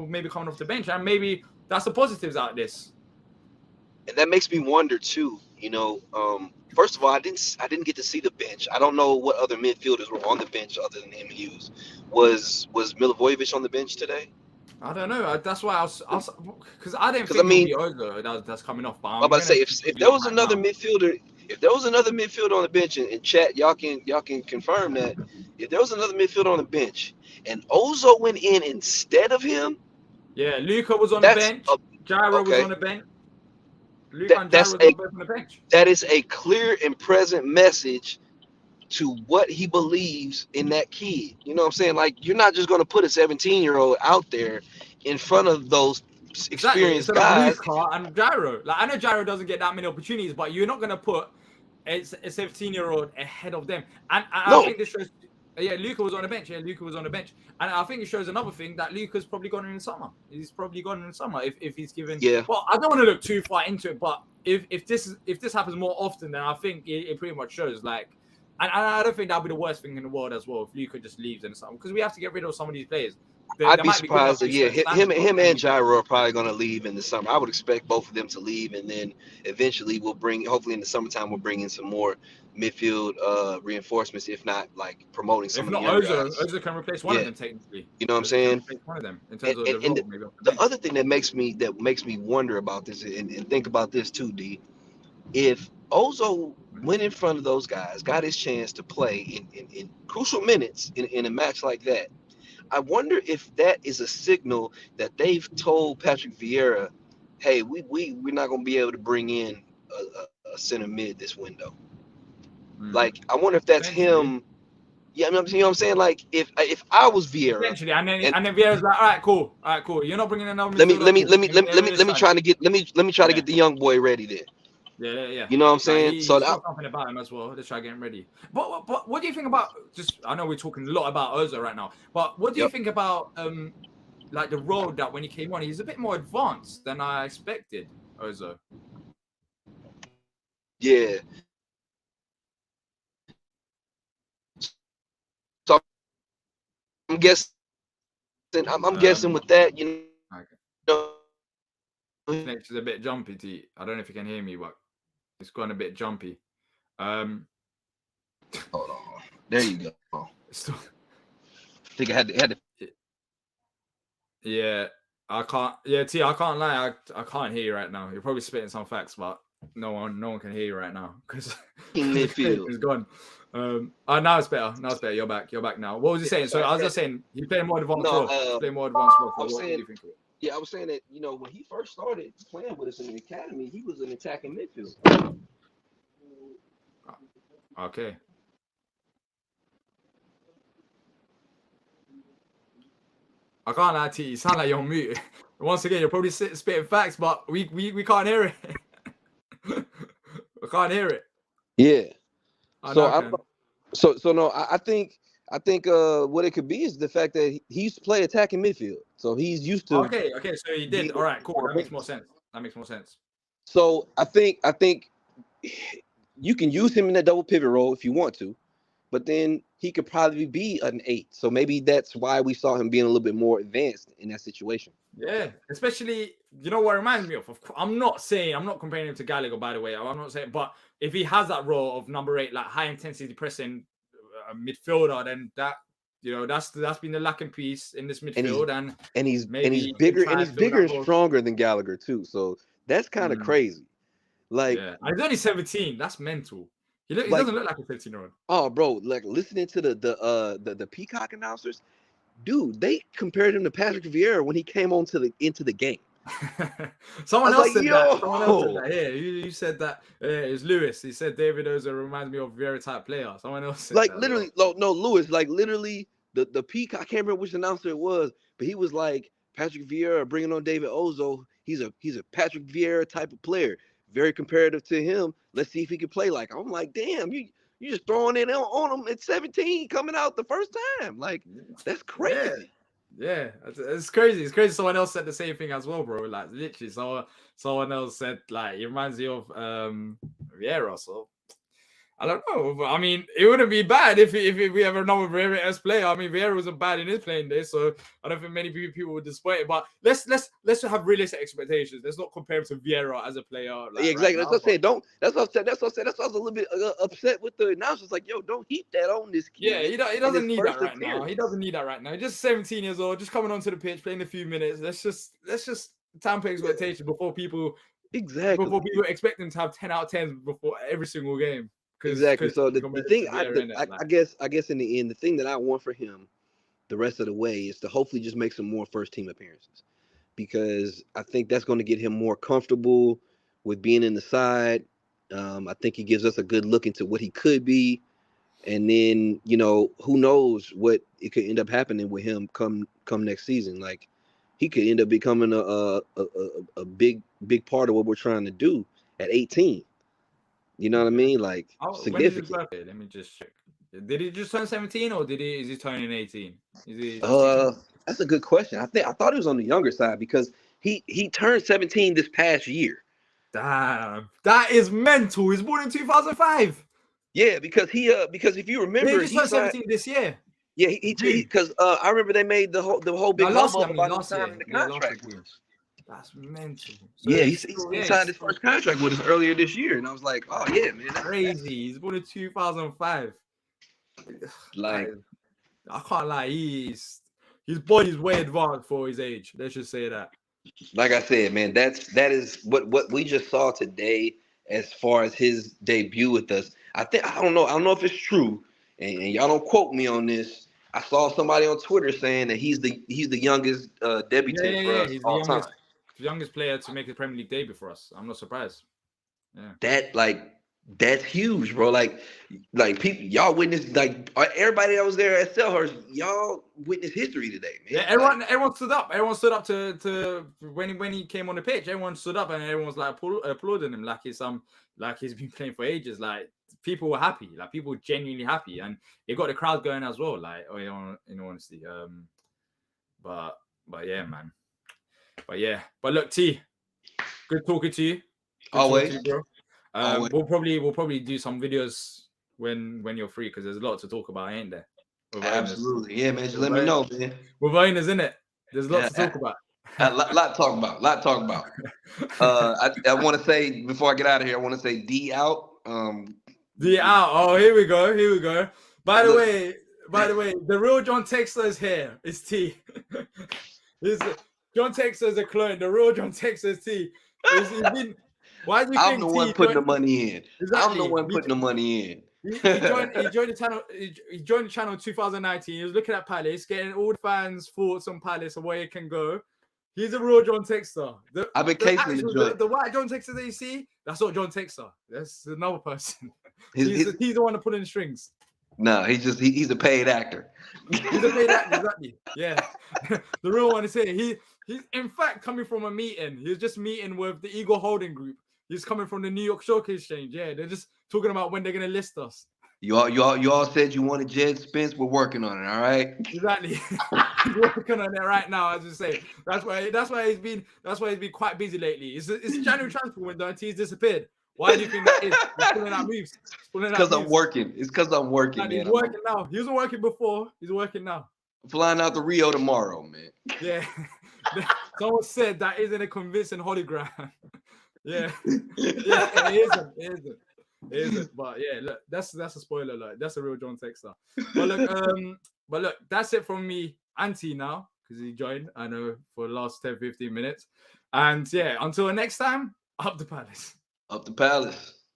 Maybe coming off the bench, and maybe that's the positives out of this. And that makes me wonder too. First of all, I didn't get to see the bench. I don't know what other midfielders were on the bench other than him and Hughes. Was Milivojevic on the bench today? I don't know. That's why I was because I didn't think it would be Eze that's coming off. But I'm about to say if there was another midfielder, on the bench, and chat, y'all can confirm that if there was another midfielder on the bench and Ozo went in instead of him. Yeah, Luka was on the bench. Gyro was on the bench. Luka and Gyro were both on the bench. That is a clear and present message to what he believes in that kid. You know what I'm saying? Like, you're not just going to put a 17-year-old out there in front of those experienced guys. Luka and Gyro. Like, I know Gyro doesn't get that many opportunities, but you're not going to put a 17-year-old ahead of them. And I think this shows. Yeah, Luka was on the bench. And I think it shows another thing that Luka's probably gone in the summer. He's probably gone in the summer if he's given. Yeah. Well, I don't want to look too far into it, but if this happens more often, then I think it pretty much shows. Like, and I don't think that'll be the worst thing in the world as well if Luka just leaves in the summer, because we have to get rid of some of these players. I'd be surprised that him and Gyro are probably going to leave in the summer. I would expect both of them to leave, and then eventually hopefully in the summertime we'll bring in some more midfield reinforcements, if not like promoting some of the younger guys. Eze can replace one of them technically. You know what I'm saying? One of them in terms of the other thing that makes me wonder about this and think about this too, D. If Ozo went in front of those guys, got his chance to play in crucial minutes in a match like that, I wonder if that is a signal that they've told Patrick Vieira, hey, we're not going to be able to bring in a center mid this window. Like, I wonder if that's him. Yeah, you know what I'm saying? Like, if I was Vieira, eventually, and then Vieira's like, all right, cool. You're not bringing another. Let me try to get the young boy ready then. Yeah. You know what I'm saying? So that's something about him as well. Let's try getting ready. But what do you think about? I know we're talking a lot about Eze right now, but what do you think about like the road that when he came on, he's a bit more advanced than I expected. Eze. Yeah. So I'm guessing. I'm guessing with that, you know. It's a bit jumpy, T. I don't know if you can hear me, but it's gone a bit jumpy. Hold on. There you go. Still... I think I had to. Yeah, I can't. Yeah, T. I can't lie. I can't hear you right now. You're probably spitting some facts, but no one can hear you right now because it's gone. Now it's better. You're back now. What was you saying? So I was just saying you play more advanced role. What do you think of it? Yeah, I was saying that, when he first started playing with us in the academy, he was an attacking midfielder. Okay. I can't lie to you. You sound like you're on mute. Once again, you're probably spitting facts, but we can't hear it. I can't hear it. Yeah. I think what it could be is the fact that he used to play attacking midfield, so he's used to. Okay. So he did. All right, cool. That makes more sense. So I think you can use him in that double pivot role if you want to, but then he could probably be an 8. So maybe that's why we saw him being a little bit more advanced in that situation. Yeah, especially what it reminds me of. I'm not comparing him to Gallagher, by the way. I'm not saying, but if he has that role of number 8, like high intensity pressing midfielder, then that's been the lacking piece in this midfield, and he's bigger and stronger than Gallagher too. So That's kind of crazy. Like, yeah, he's only 17. That's mental. He like, doesn't look like a 17-year-old. Oh, bro, like listening to the Peacock announcers, dude, they compared him to Patrick Vieira when he came into the game. Someone else said that. Yo. Someone else said that. Yeah, you said that. It's Lewis. He said David Oza reminds me of Vieira type player. Someone else said Like that. literally, no, Lewis, like literally the Peacock. I can't remember which announcer it was, but he was like Patrick Vieira bringing on David Ozo. He's a Patrick Vieira type of player, very comparative to him. Let's see if he can play like. I'm like, damn, you just throwing it on him at 17, coming out the first time. Like, that's crazy. Yeah, it's crazy. It's crazy. Someone else said the same thing as well, bro. Like literally, someone else said like it reminds you of Vieira. So I don't know. But, I mean, it wouldn't be bad if we have another Vieira as player. I mean, Vieira wasn't bad in his playing days, so I don't think many people would disappoint it. But let's have realistic expectations. Let's not compare him to Vieira as a player. Like, yeah, exactly. Right That's what I said. Don't. That's what I said. That's what I said. That's why I was a little bit upset with the announcers. Like, yo, don't heap that on this kid. Yeah, he doesn't need that right now. He doesn't need that right now. He's just 17 years old, just coming onto the pitch, playing a few minutes. Let's just tamper expectations before people expect him to have 10 out of 10 before every single game. Exactly. So the thing, I guess in the end, the thing that I want for him the rest of the way is to hopefully just make some more first team appearances, because I think that's going to get him more comfortable with being in the side. I think he gives us a good look into what he could be. And then, who knows what it could end up happening with him come next season. Like, he could end up becoming a big part of what we're trying to do at 18. You know what I mean? Like, significant. When is his birthday? Let me just check. Did he just turn 17 or is he turning 18? That's a good question. I thought he was on the younger side because he turned 17 this past year. Damn, that is mental. He's born in 2005. Yeah, because if you remember, he turned 17 this year. Yeah, because I remember they made the whole big hubbub about the time in the contract. That's mental. So yeah, he signed his first contract with us earlier this year, and I was like, oh yeah, man, that's crazy. He's born in 2005. Like, I can't lie, his body's way advanced for his age. Let's just say that. Like I said, man, that is what we just saw today as far as his debut with us. I don't know if it's true, and y'all don't quote me on this. I saw somebody on Twitter saying that he's the youngest debutant for us all time. Youngest player to make a Premier League debut for us. I'm not surprised. Yeah. That's huge, bro. Like people, y'all witnessed, like everybody that was there at Selhurst, y'all witnessed history today, man. Yeah, everyone stood up. Everyone stood up to when he came on the pitch. Everyone stood up and everyone was like applauding him like he's been playing for ages. Like, people were happy. Like, people were genuinely happy, and it got the crowd going as well. Like, in all honesty, but yeah, man. But look, T, good talking to you. Always, bro. We'll probably do some videos when you're free, because there's a lot to talk about, ain't there? Absolutely, yeah, man. Just let me know, man. With owners, isn't it? There's lots to talk about. A lot to talk about. I want to say, before I get out of here, I want to say D out. D out. Oh, here we go. By the way, the real John Texter is here. It's T. John Texter is a clone. The real John Texter is T. Why do you think I'm the one putting the money in? Exactly. I'm the one putting the money in. He joined the channel. He joined the channel in 2019. He was looking at Palace, getting all the fans' thoughts on Palace and where it can go. He's a real John Texter. I've been casing the white John Texter that you see. That's not John Texter. That's another person. He's the one that put in the strings. No, he's a paid actor. He's a paid actor, exactly. Yeah, the real one is here. He's in fact coming from a meeting. He was just meeting with the Eagle Holding Group. He's coming from the New York Stock Exchange. Yeah, they're just talking about when they're gonna list us. You all said you wanted Jed Spence. We're working on it. All right. Exactly. He's working on it right now, as you say. That's why he's been quite busy lately. It's January transfer window and he's disappeared. Why do you think that is? He's pulling out moves. Because I'm working. It's because I'm working, man. He's working now. He wasn't working before. He's working now. I'm flying out to Rio tomorrow, man. Yeah. Someone said that isn't a convincing hologram. Yeah. Yeah, it isn't. But yeah, look, that's a spoiler alert. That's a real John Texter. But look, that's it from me, Auntie now, because he joined, I know, for the last 10-15 minutes. And yeah, until next time, up the Palace. Up the Palace.